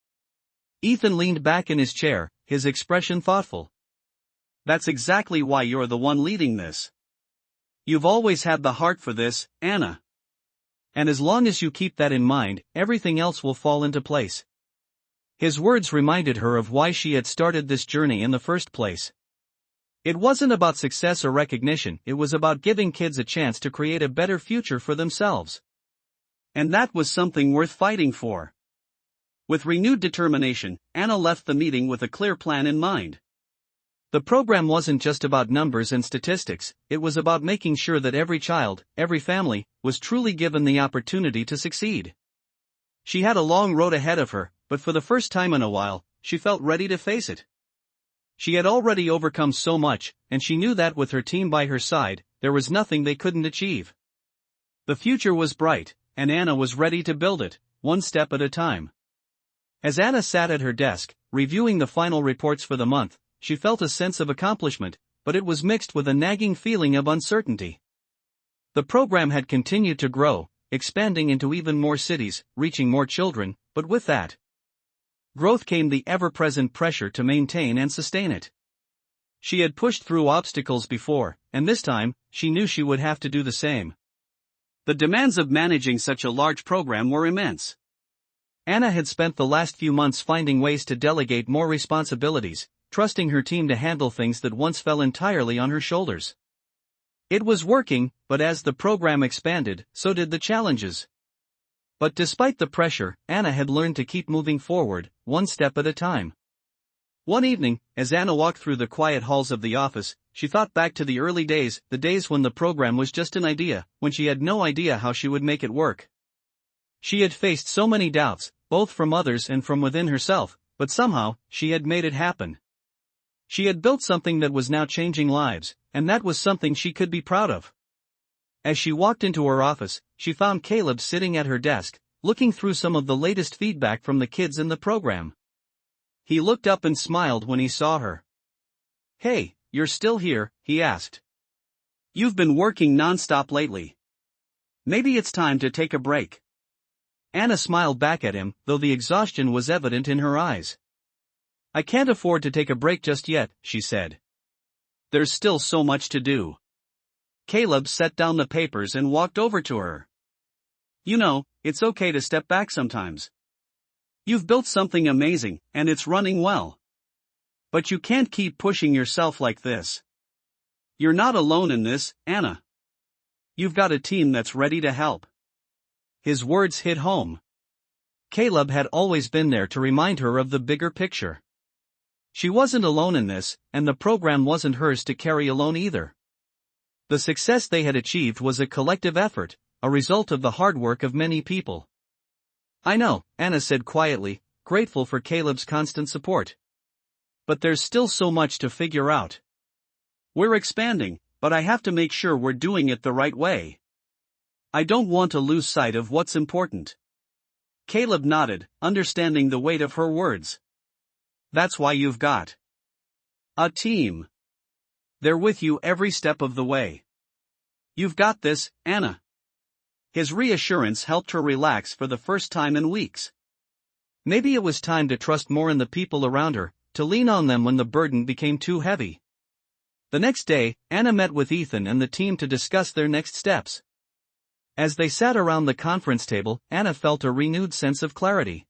S1: Ethan leaned back in his chair, his expression thoughtful.
S2: "That's exactly why you're the one leading this. You've always had the heart for this, Anna.
S1: And as long as you keep that in mind, everything else will fall into place." His words reminded her of why she had started this journey in the first place. It wasn't about success or recognition, it was about giving kids a chance to create a better future for themselves.
S2: And that was something worth fighting for. With renewed determination, Anna left the meeting with a clear plan in mind.
S1: The program wasn't just about numbers and statistics, it was about making sure that every child, every family, was truly given the opportunity to succeed. She had a long road ahead of her, but for the first time in a while, she felt ready to face it. She had already overcome so much, and she knew that with her team by her side, there was nothing they couldn't achieve. The future was bright, and Anna was ready to build it, one step at a time. As Anna sat at her desk, reviewing the final reports for the month, she felt a sense of accomplishment, but it was mixed with a nagging feeling of uncertainty. The program had continued to grow, expanding into even more cities, reaching more children, but with that growth came the ever-present pressure to maintain and sustain it. She had pushed through obstacles before, and this time, she knew she would have to do the same.
S2: The demands of managing such a large program were immense.
S1: Anna had spent the last few months finding ways to delegate more responsibilities, trusting her team to handle things that once fell entirely on her shoulders. It was working, but as the program expanded, so did the challenges. But despite the pressure, Anna had learned to keep moving forward, one step at a time. One evening, as Anna walked through the quiet halls of the office, she thought back to the early days, the days when the program was just an idea, when she had no idea how she would make it work. She had faced so many doubts, both from others and from within herself, but somehow, she had made it happen. She had built something that was now changing lives, and that was something she could be proud of. As she walked into her office, she found Caleb sitting at her desk, looking through some of the latest feedback from the kids in the program. He looked up and smiled when he saw her. "Hey, you're still here?" he asked. "You've been working non-stop lately. Maybe it's time to take a break." Anna smiled back at him, though the exhaustion was evident in her eyes. "I can't afford to take a break just yet," she said. "There's still so much to do." Caleb set down the papers and walked over to her. "You know, it's okay to step back sometimes. You've built something amazing, and it's running well. But you can't keep pushing yourself like this. You're not alone in this, Anna. You've got a team that's ready to help." His words hit home. Caleb had always been there to remind her of the bigger picture. She wasn't alone in this, and the program wasn't hers to carry alone either. The success they had achieved was a collective effort, a result of the hard work of many people. "I know," Anna said quietly, grateful for Caleb's constant support. "But there's still so much to figure out. We're expanding, but I have to make sure we're doing it the right way. I don't want to lose sight of what's important." Caleb nodded, understanding the weight of her words. "That's why you've got a team. They're with you every step of the way. You've got this, Anna." His reassurance helped her relax for the first time in weeks. Maybe it was time to trust more in the people around her, to lean on them when the burden became too heavy. The next day, Anna met with Ethan and the team to discuss their next steps. As they sat around the conference table, Anna felt a renewed sense of clarity.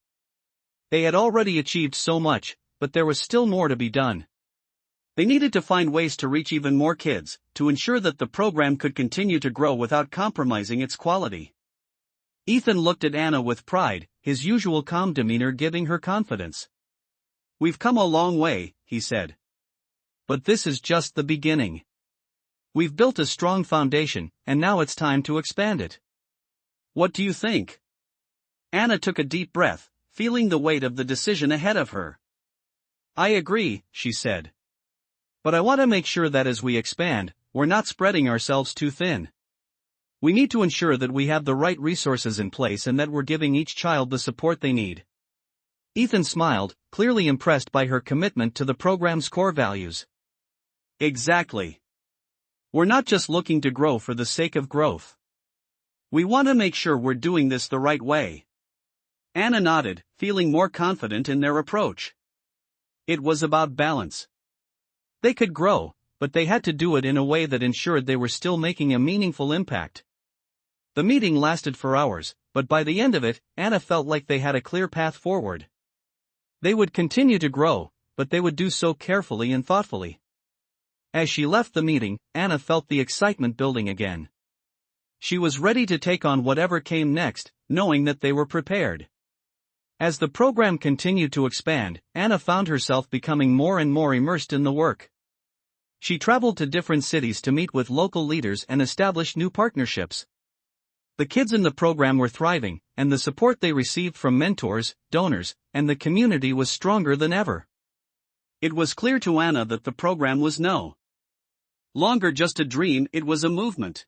S1: They had already achieved so much, but there was still more to be done. They needed to find ways to reach even more kids, to ensure that the program could continue to grow without compromising its quality. Ethan looked at Anna with pride, his usual calm demeanor giving her confidence. "We've come a long way," he said. "But this is just the beginning. We've built a strong foundation, and now it's time to expand it. What do you think?" Anna took a deep breath, feeling the weight of the decision ahead of her. "I agree," she said. "But I want to make sure that as we expand, we're not spreading ourselves too thin. We need to ensure that we have the right resources in place and that we're giving each child the support they need." Ethan smiled, clearly impressed by her commitment to the program's core values. "Exactly. We're not just looking to grow for the sake of growth. We want to make sure we're doing this the right way." Anna nodded, feeling more confident in their approach. It was about balance. They could grow, but they had to do it in a way that ensured they were still making a meaningful impact. The meeting lasted for hours, but by the end of it, Anna felt like they had a clear path forward. They would continue to grow, but they would do so carefully and thoughtfully. As she left the meeting, Anna felt the excitement building again. She was ready to take on whatever came next, knowing that they were prepared. As the program continued to expand, Anna found herself becoming more and more immersed in the work. She traveled to different cities to meet with local leaders and establish new partnerships. The kids in the program were thriving, and the support they received from mentors, donors, and the community was stronger than ever. It was clear to Anna that the program was no longer just a dream, it was a movement.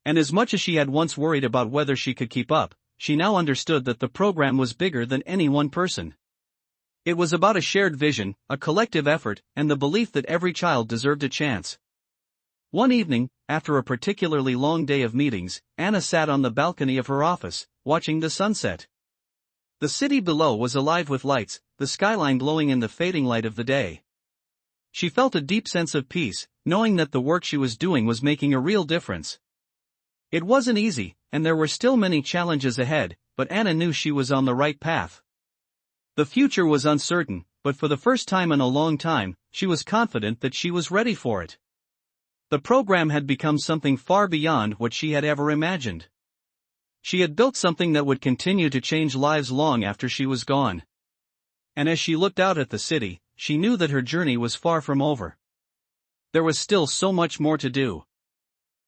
S1: And as much as she had once worried about whether she could keep up, she now understood that the program was bigger than any one person. It was about a shared vision, a collective effort, and the belief that every child deserved a chance. One evening, after a particularly long day of meetings, Anna sat on the balcony of her office, watching the sunset. The city below was alive with lights, the skyline glowing in the fading light of the day. She felt a deep sense of peace, knowing that the work she was doing was making a real difference. It wasn't easy, and there were still many challenges ahead, but Anna knew she was on the right path. The future was uncertain, but for the first time in a long time, she was confident that she was ready for it. The program had become something far beyond what she had ever imagined. She had built something that would continue to change lives long after she was gone. And as she looked out at the city, she knew that her journey was far from over. There was still so much more to do.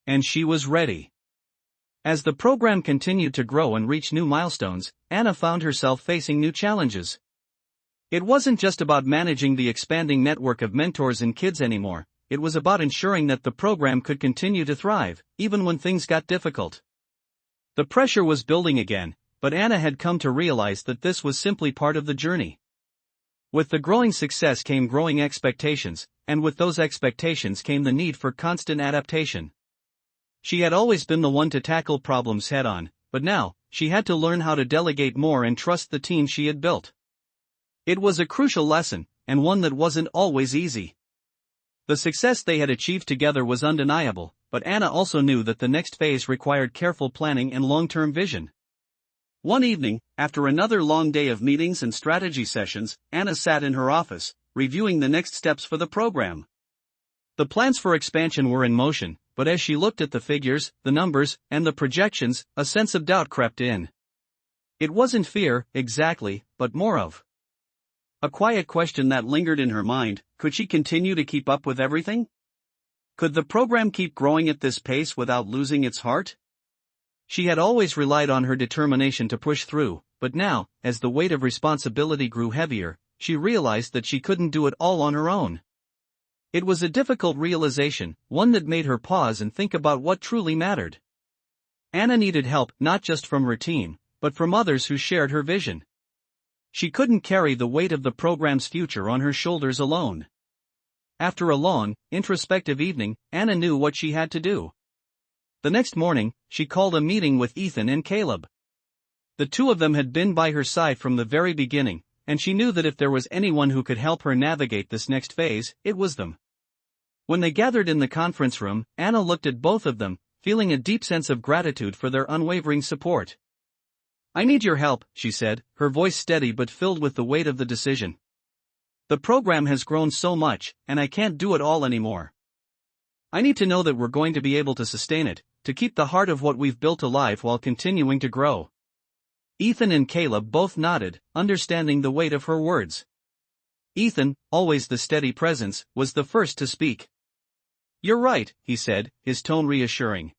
S1: And she was ready. As the program continued to grow and reach new milestones, Anna found herself facing new challenges. It wasn't just about managing the expanding network of mentors and kids anymore, it was about ensuring that the program could continue to thrive, even when things got difficult. The pressure was building again, but Anna had come to realize that this was simply part of the journey. With the growing success came growing expectations, and with those expectations came the need for constant adaptation. She had always been the one to tackle problems head-on, but now, she had to learn how to delegate more and trust the team she had built. It was a crucial lesson, and one that wasn't always easy. The success they had achieved together was undeniable, but Anna also knew that the next phase required careful planning and long-term vision. One evening, after another long day of meetings and strategy sessions, Anna sat in her office, reviewing the next steps for the program. The plans for expansion were in motion, but as she looked at the figures, the numbers, and the projections, a sense of doubt crept in. It wasn't fear, exactly, but more of a quiet question that lingered in her mind: could she continue to keep up with everything? Could the program keep growing at this pace without losing its heart? She had always relied on her determination to push through, but now, as the weight of responsibility grew heavier, she realized that she couldn't do it all on her own. It was a difficult realization, one that made her pause and think about what truly mattered. Anna needed help not just from her team, but from others who shared her vision. She couldn't carry the weight of the program's future on her shoulders alone. After a long, introspective evening, Anna knew what she had to do. The next morning, she called a meeting with Ethan and Caleb. The two of them had been by her side from the very beginning, and she knew that if there was anyone who could help her navigate this next phase, it was them. When they gathered in the conference room, Anna looked at both of them, feeling a deep sense of gratitude for their unwavering support. "I need your help," she said, her voice steady but filled with the weight of the decision. "The program has grown so much, and I can't do it all anymore. I need to know that we're going to be able to sustain it, to keep the heart of what we've built alive while continuing to grow." Ethan and Caleb both nodded, understanding the weight of her words. Ethan, always the steady presence, was the first to speak. "You're right," he said, his tone reassuring.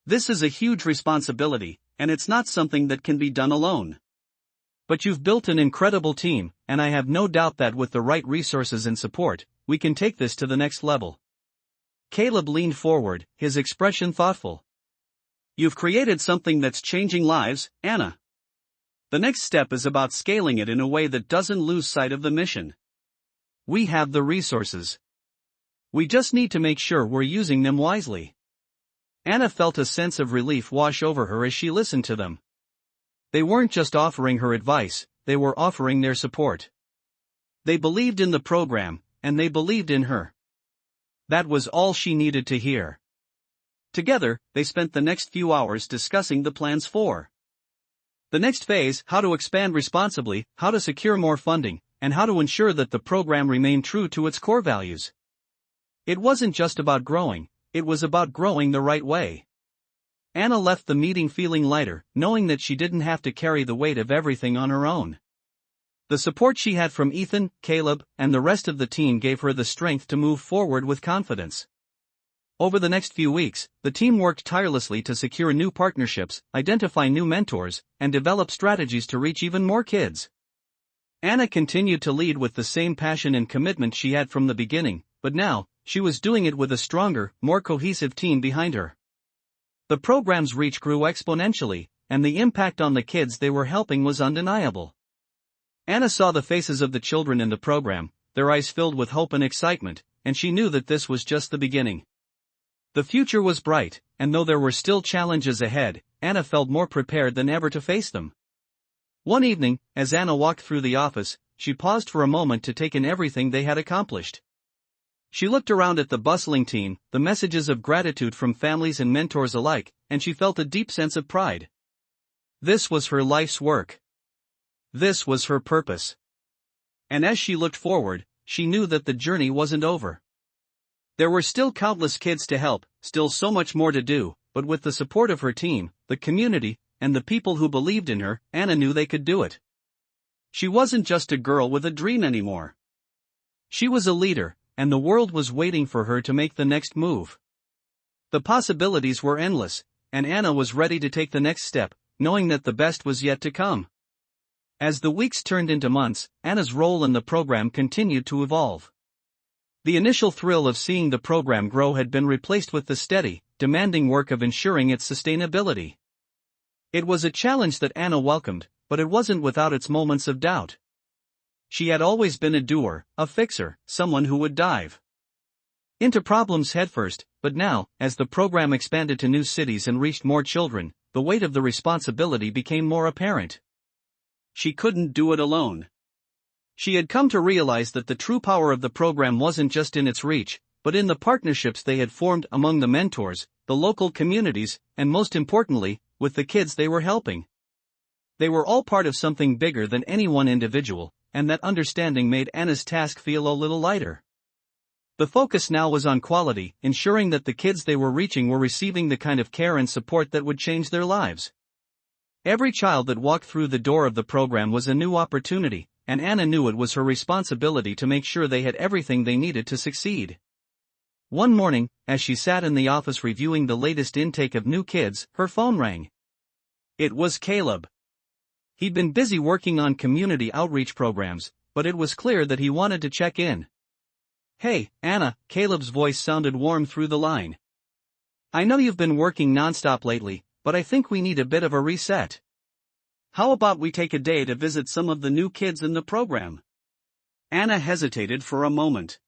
S1: "This is a huge responsibility, and it's not something that can be done alone. But you've built an incredible team, and I have no doubt that with the right resources and support, we can take this to the next level." Caleb leaned forward, his expression thoughtful. "You've created something that's changing lives, Anna. The next step is about scaling it in a way that doesn't lose sight of the mission. We have the resources. We just need to make sure we're using them wisely." Anna felt a sense of relief wash over her as she listened to them. They weren't just offering her advice, they were offering their support. They believed in the program, and they believed in her. That was all she needed to hear. Together, they spent the next few hours discussing the plans for the next phase: how to expand responsibly, how to secure more funding, and how to ensure that the program remained true to its core values. It wasn't just about growing, it was about growing the right way. Anna left the meeting feeling lighter, knowing that she didn't have to carry the weight of everything on her own. The support she had from Ethan, Caleb, and the rest of the team gave her the strength to move forward with confidence. Over the next few weeks, the team worked tirelessly to secure new partnerships, identify new mentors, and develop strategies to reach even more kids. Anna continued to lead with the same passion and commitment she had from the beginning, but now, she was doing it with a stronger, more cohesive team behind her. The program's reach grew exponentially, and the impact on the kids they were helping was undeniable. Anna saw the faces of the children in the program, their eyes filled with hope and excitement, and she knew that this was just the beginning. The future was bright, and though there were still challenges ahead, Anna felt more prepared than ever to face them. One evening, as Anna walked through the office, she paused for a moment to take in everything they had accomplished. She looked around at the bustling team, the messages of gratitude from families and mentors alike, and she felt a deep sense of pride. This was her life's work. This was her purpose. And as she looked forward, she knew that the journey wasn't over. There were still countless kids to help, still so much more to do, but with the support of her team, the community, and the people who believed in her, Anna knew they could do it. She wasn't just a girl with a dream anymore. She was a leader, and the world was waiting for her to make the next move. The possibilities were endless, and Anna was ready to take the next step, knowing that the best was yet to come. As the weeks turned into months, Anna's role in the program continued to evolve. The initial thrill of seeing the program grow had been replaced with the steady, demanding work of ensuring its sustainability. It was a challenge that Anna welcomed, but it wasn't without its moments of doubt. She had always been a doer, a fixer, someone who would dive into problems headfirst, but now, as the program expanded to new cities and reached more children, the weight of the responsibility became more apparent. She couldn't do it alone. She had come to realize that the true power of the program wasn't just in its reach, but in the partnerships they had formed among the mentors, the local communities, and most importantly, with the kids they were helping. They were all part of something bigger than any one individual, and that understanding made Anna's task feel a little lighter. The focus now was on quality, ensuring that the kids they were reaching were receiving the kind of care and support that would change their lives. Every child that walked through the door of the program was a new opportunity, and Anna knew it was her responsibility to make sure they had everything they needed to succeed. One morning, as she sat in the office reviewing the latest intake of new kids, her phone rang. It was Caleb. He'd been busy working on community outreach programs, but it was clear that he wanted to check in. "Hey, Anna," Caleb's voice sounded warm through the line. "I know you've been working nonstop lately, but I think we need a bit of a reset. How about we take a day to visit some of the new kids in the program?" Anna hesitated for a moment.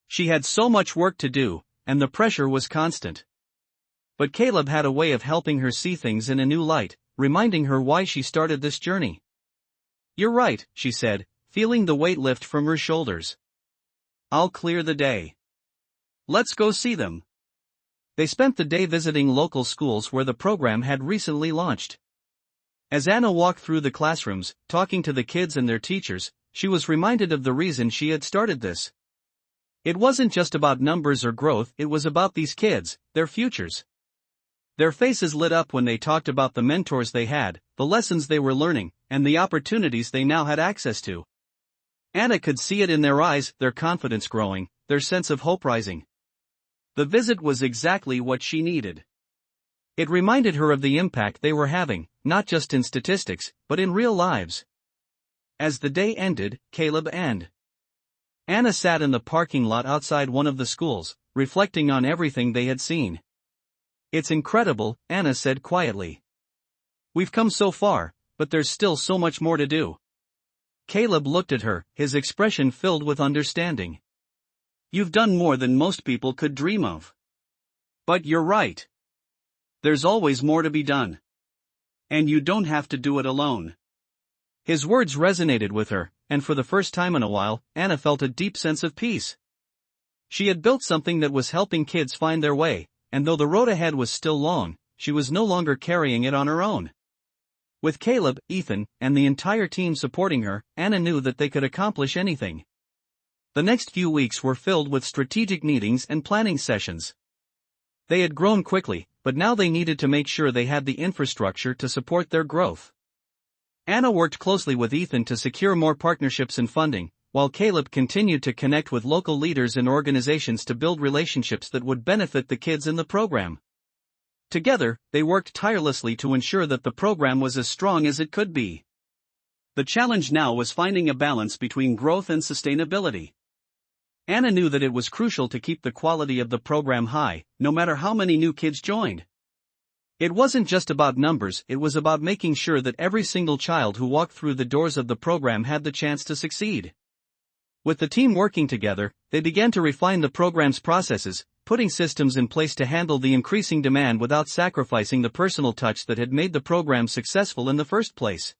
S1: She had so much work to do, and the pressure was constant. But Caleb had a way of helping her see things in a new light, reminding her why she started this journey. "You're right," she said, feeling the weight lift from her shoulders. "I'll clear the day. Let's go see them." They spent the day visiting local schools where the program had recently launched. As Anna walked through the classrooms, talking to the kids and their teachers, she was reminded of the reason she had started this. It wasn't just about numbers or growth, it was about these kids, their futures. Their faces lit up when they talked about the mentors they had, the lessons they were learning, and the opportunities they now had access to. Anna could see it in their eyes, their confidence growing, their sense of hope rising. The visit was exactly what she needed. It reminded her of the impact they were having, not just in statistics, but in real lives. As the day ended, Caleb and Anna sat in the parking lot outside one of the schools, reflecting on everything they had seen. "It's incredible," Anna said quietly. "We've come so far, but there's still so much more to do." Caleb looked at her, his expression filled with understanding. "You've done more than most people could dream of. But you're right. There's always more to be done. And you don't have to do it alone." His words resonated with her, and for the first time in a while, Anna felt a deep sense of peace. She had built something that was helping kids find their way, and though the road ahead was still long, she was no longer carrying it on her own. With Caleb, Ethan, and the entire team supporting her, Anna knew that they could accomplish anything. The next few weeks were filled with strategic meetings and planning sessions. They had grown quickly, but now they needed to make sure they had the infrastructure to support their growth. Anna worked closely with Ethan to secure more partnerships and funding, while Caleb continued to connect with local leaders and organizations to build relationships that would benefit the kids in the program. Together, they worked tirelessly to ensure that the program was as strong as it could be. The challenge now was finding a balance between growth and sustainability. Anna knew that it was crucial to keep the quality of the program high, no matter how many new kids joined. It wasn't just about numbers, it was about making sure that every single child who walked through the doors of the program had the chance to succeed. With the team working together, they began to refine the program's processes, putting systems in place to handle the increasing demand without sacrificing the personal touch that had made the program successful in the first place.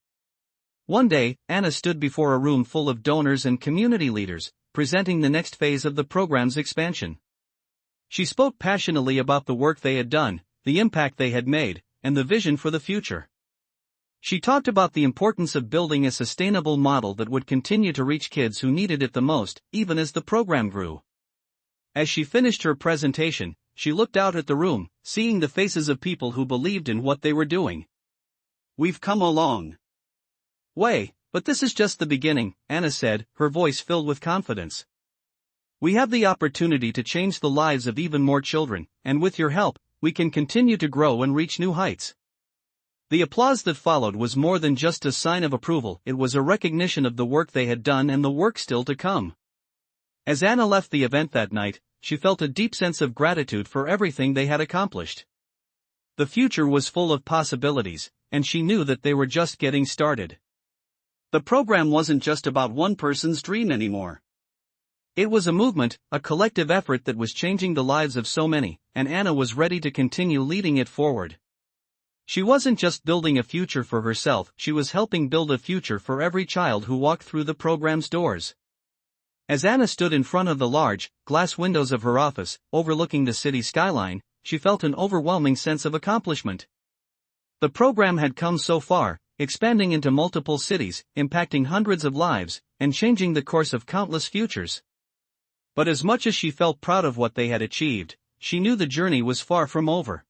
S1: One day, Anna stood before a room full of donors and community leaders, presenting the next phase of the program's expansion. She spoke passionately about the work they had done, the impact they had made, and the vision for the future. She talked about the importance of building a sustainable model that would continue to reach kids who needed it the most, even as the program grew. As she finished her presentation, she looked out at the room, seeing the faces of people who believed in what they were doing. "We've come a long way, but this is just the beginning," Anna said, her voice filled with confidence. We have the opportunity to change the lives of even more children, and with your help, we can continue to grow and reach new heights." The applause that followed was more than just a sign of approval, it was a recognition of the work they had done and the work still to come. As Anna left the event that night, she felt a deep sense of gratitude for everything they had accomplished. The future was full of possibilities, and she knew that they were just getting started.
S2: The program wasn't just about one person's dream anymore.
S1: It was a movement, a collective effort that was changing the lives of so many, and Anna was ready to continue leading it forward. She wasn't just building a future for herself, she was helping build a future for every child who walked through the program's doors. As Anna stood in front of the large, glass windows of her office, overlooking the city skyline, she felt an overwhelming sense of accomplishment. The program had come so far, expanding into multiple cities, impacting hundreds of lives, and changing the course of countless futures. But as much as she felt proud of what they had achieved, she knew the journey was far from over.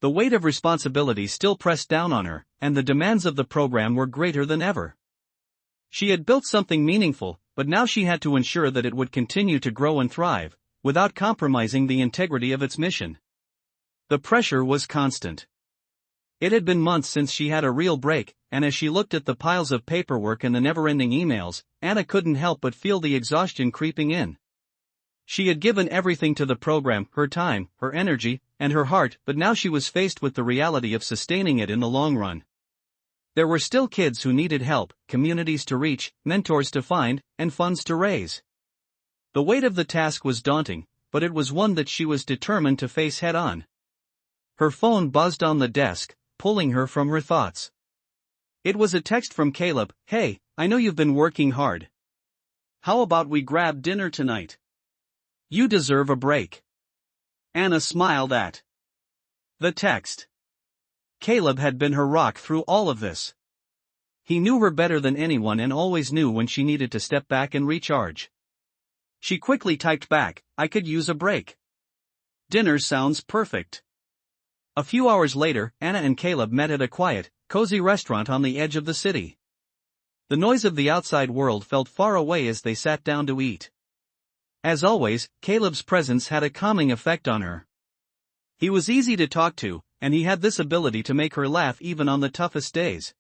S1: The weight of responsibility still pressed down on her, and the demands of the program were greater than ever. She had built something meaningful, but now she had to ensure that it would continue to grow and thrive, without compromising the integrity of its mission. The pressure was constant. It had been months since she had a real break, and as she looked at the piles of paperwork and the never-ending emails, Anna couldn't help but feel the exhaustion creeping in. She had given everything to the program, her time, her energy, and her heart, but now she was faced with the reality of sustaining it in the long run. There were still kids who needed help, communities to reach, mentors to find, and funds to raise. The weight of the task was daunting, but it was one that she was determined to face head-on. Her phone buzzed on the desk, pulling her from her thoughts. It was a text from Caleb. "Hey, I know you've been working hard.
S2: How about we grab dinner tonight?
S1: You deserve a break."
S2: Anna smiled at the text.
S1: Caleb had been her rock through all of this. He knew her better than anyone and always knew when she needed to step back and recharge.
S2: She quickly typed back, "I could use a break. Dinner sounds perfect."
S1: A few hours later, Anna and Caleb met at a quiet, cozy restaurant on the edge of the city. The noise of the outside world felt far away as they sat down to eat. As always, Caleb's presence had a calming effect on her. He was easy to talk to, and he had this ability to make her laugh even on the toughest days.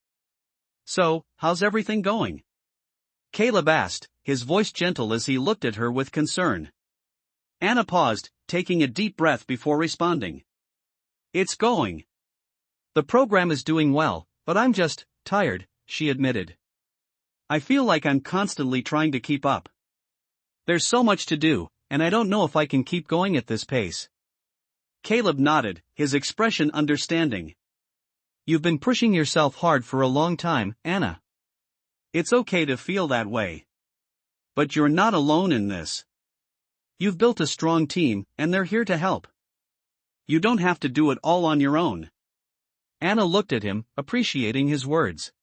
S2: "So, how's everything going?"
S1: Caleb asked, his voice gentle as he looked at her with concern.
S2: Anna paused, taking a deep breath before responding. "It's going.
S1: The program is doing well, but I'm just tired," she admitted.
S2: "I feel like I'm constantly trying to keep up.
S1: There's so much to do, and I don't know if I can keep going at this pace."
S2: Caleb nodded, his expression understanding.
S1: "You've been pushing yourself hard for a long time, Anna.
S2: It's okay to feel that way. But you're not alone in this. You've built a strong team, and they're here to help. You don't have to do it all on your own."
S1: Anna looked at him, appreciating his words.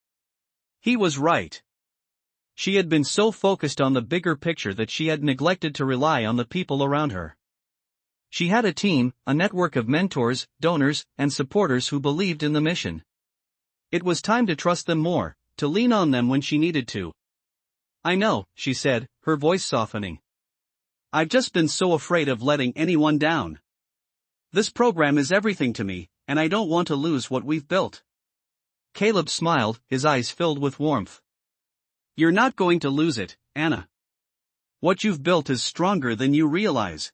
S1: He was right. She had been so focused on the bigger picture that she had neglected to rely on the people around her. She had a team, a network of mentors, donors, and supporters who believed in the mission. It was time to trust them more, to lean on them when she needed to. "I know," she said, her voice softening.
S2: "I've just been so afraid of letting anyone down. This program is everything to me, and I don't want to lose what we've built."
S1: Caleb smiled, his eyes filled with warmth.
S2: "You're not going to lose it, Anna. What you've built is stronger than you realize.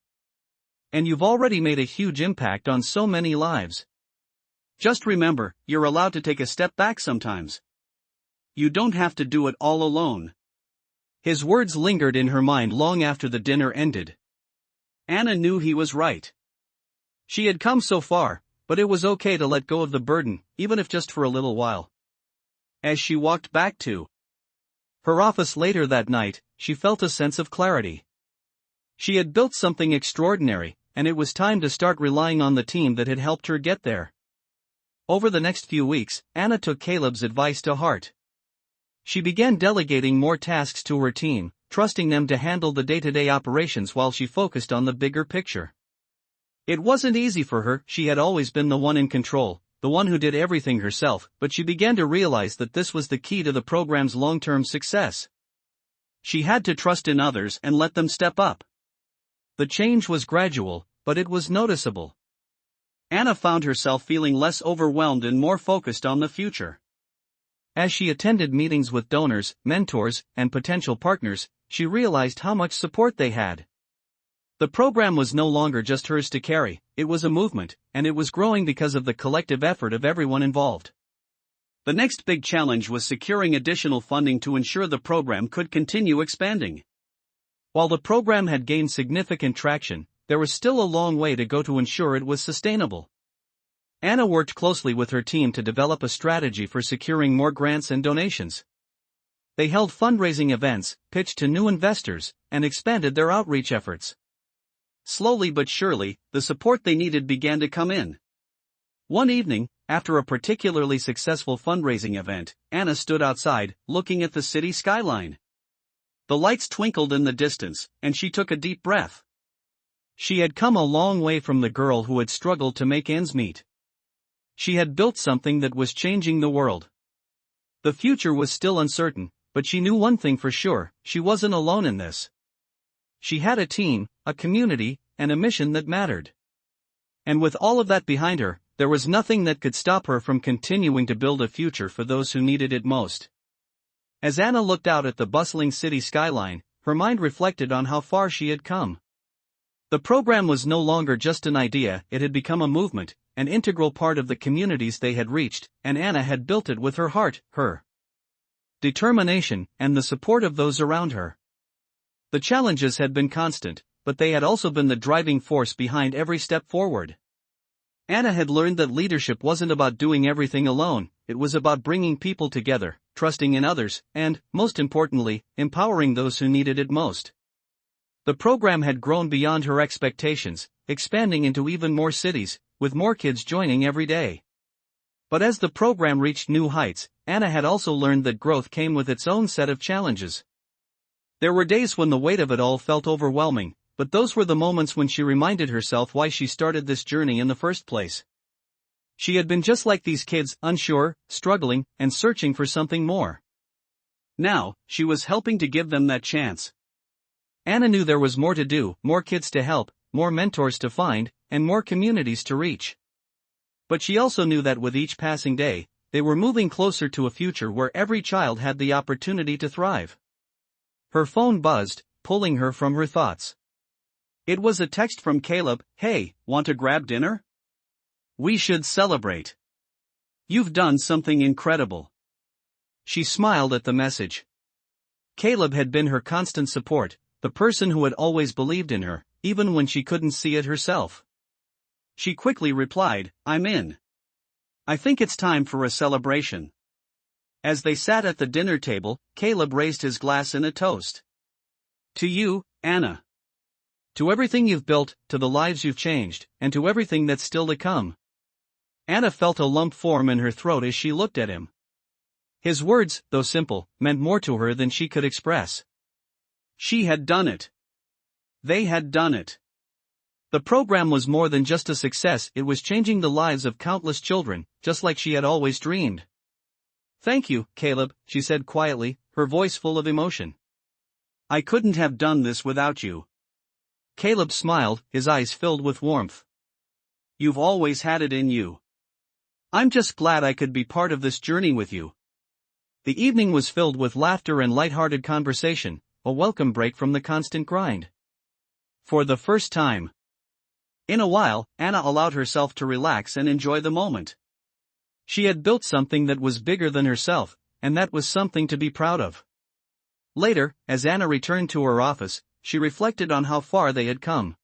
S1: And you've already made a huge impact on so many lives.
S2: Just remember, you're allowed to take a step back sometimes. You don't have to do it all alone."
S1: His words lingered in her mind long after the dinner ended.
S2: Anna knew he was right.
S1: She had come so far, but it was okay to let go of the burden, even if just for a little while.
S2: As she walked back to
S1: her office later that night, she felt a sense of clarity. She had built something extraordinary, and it was time to start relying on the team that had helped her get there. Over the next few weeks, Anna took Caleb's advice to heart. She began delegating more tasks to her team, trusting them to handle the day-to-day operations while she focused on the bigger picture. It wasn't easy for her, she had always been the one in control, the one who did everything herself, but she began to realize that this was the key to the program's long-term success. She had to trust in others and let them step up. The change was gradual, but it was noticeable.
S2: Anna found herself feeling less overwhelmed and more focused on the future.
S1: As she attended meetings with donors, mentors, and potential partners, she realized how much support they had. The program was no longer just hers to carry, it was a movement, and it was growing because of the collective effort of everyone involved.
S2: The next big challenge was securing additional funding to ensure the program could continue expanding.
S1: While the program had gained significant traction, there was still a long way to go to ensure it was sustainable. Anna worked closely with her team to develop a strategy for securing more grants and donations. They held fundraising events, pitched to new investors, and expanded their outreach efforts. Slowly but surely, the support they needed began to come in. One evening, after a particularly successful fundraising event, Anna stood outside, looking at the city skyline. The lights twinkled in the distance, and she took a deep breath. She had come a long way from the girl who had struggled to make ends meet. She had built something that was changing the world. The future was still uncertain, but she knew one thing for sure: she wasn't alone in this. She had a team, a community, and a mission that mattered. And with all of that behind her, there was nothing that could stop her from continuing to build a future for those who needed it most. As Anna looked out at the bustling city skyline, her mind reflected on how far she had come. The program was no longer just an idea, it had become a movement, an integral part of the communities they had reached, and Anna had built it with her heart, her determination, and the support of those around her. The challenges had been constant, but they had also been the driving force behind every step forward. Anna had learned that leadership wasn't about doing everything alone, it was about bringing people together, trusting in others, and, most importantly, empowering those who needed it most. The program had grown beyond her expectations, expanding into even more cities, with more kids joining every day. But as the program reached new heights, Anna had also learned that growth came with its own set of challenges. There were days when the weight of it all felt overwhelming, but those were the moments when she reminded herself why she started this journey in the first place. She had been just like these kids, unsure, struggling, and searching for something more. Now, she was helping to give them that chance. Anna knew there was more to do, more kids to help, more mentors to find, and more communities to reach. But she also knew that with each passing day, they were moving closer to a future where every child had the opportunity to thrive. Her phone buzzed, pulling her from her thoughts. It was a text from Caleb. "Hey, want to grab dinner? We should celebrate. You've done something incredible." She smiled at the message. Caleb had been her constant support, the person who had always believed in her, even when she couldn't see it herself. She quickly replied, "I'm in. I think it's time for a celebration." As they sat at the dinner table, Caleb raised his glass in a toast. "To you, Anna. To everything you've built, to the lives you've changed, and to everything that's still to come." Anna felt a lump form in her throat as she looked at him. His words, though simple, meant more to her than she could express. She had done it. They had done it. The program was more than just a success, it was changing the lives of countless children, just like she had always dreamed. "Thank you, Caleb," she said quietly, her voice full of emotion. "I couldn't have done this without you." Caleb smiled, his eyes filled with warmth. "You've always had it in you. I'm just glad I could be part of this journey with you." The evening was filled with laughter and light-hearted conversation, a welcome break from the constant grind. For the first time in a while, Anna allowed herself to relax and enjoy the moment. She had built something that was bigger than herself, and that was something to be proud of. Later, as Anna returned to her office, she reflected on how far they had come.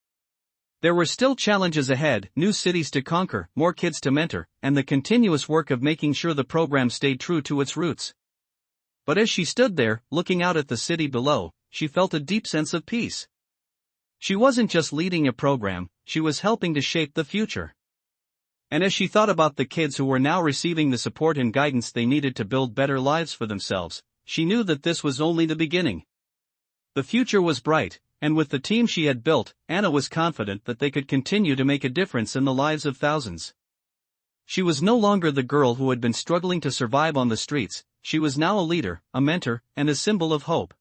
S1: There were still challenges ahead, new cities to conquer, more kids to mentor, and the continuous work of making sure the program stayed true to its roots. But as she stood there, looking out at the city below, she felt a deep sense of peace. She wasn't just leading a program, she was helping to shape the future. And as she thought about the kids who were now receiving the support and guidance they needed to build better lives for themselves, she knew that this was only the beginning. The future was bright, and with the team she had built, Anna was confident that they could continue to make a difference in the lives of thousands. She was no longer the girl who had been struggling to survive on the streets, she was now a leader, a mentor, and a symbol of hope.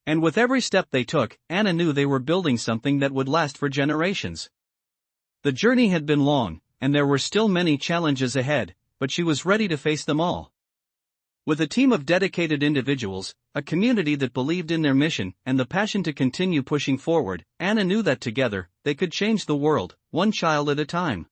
S1: And with every step they took, Anna knew they were building something that would last for generations. The journey had been long, and there were still many challenges ahead, but she was ready to face them all. With a team of dedicated individuals, a community that believed in their mission, and the passion to continue pushing forward, Anna knew that together, they could change the world, one child at a time.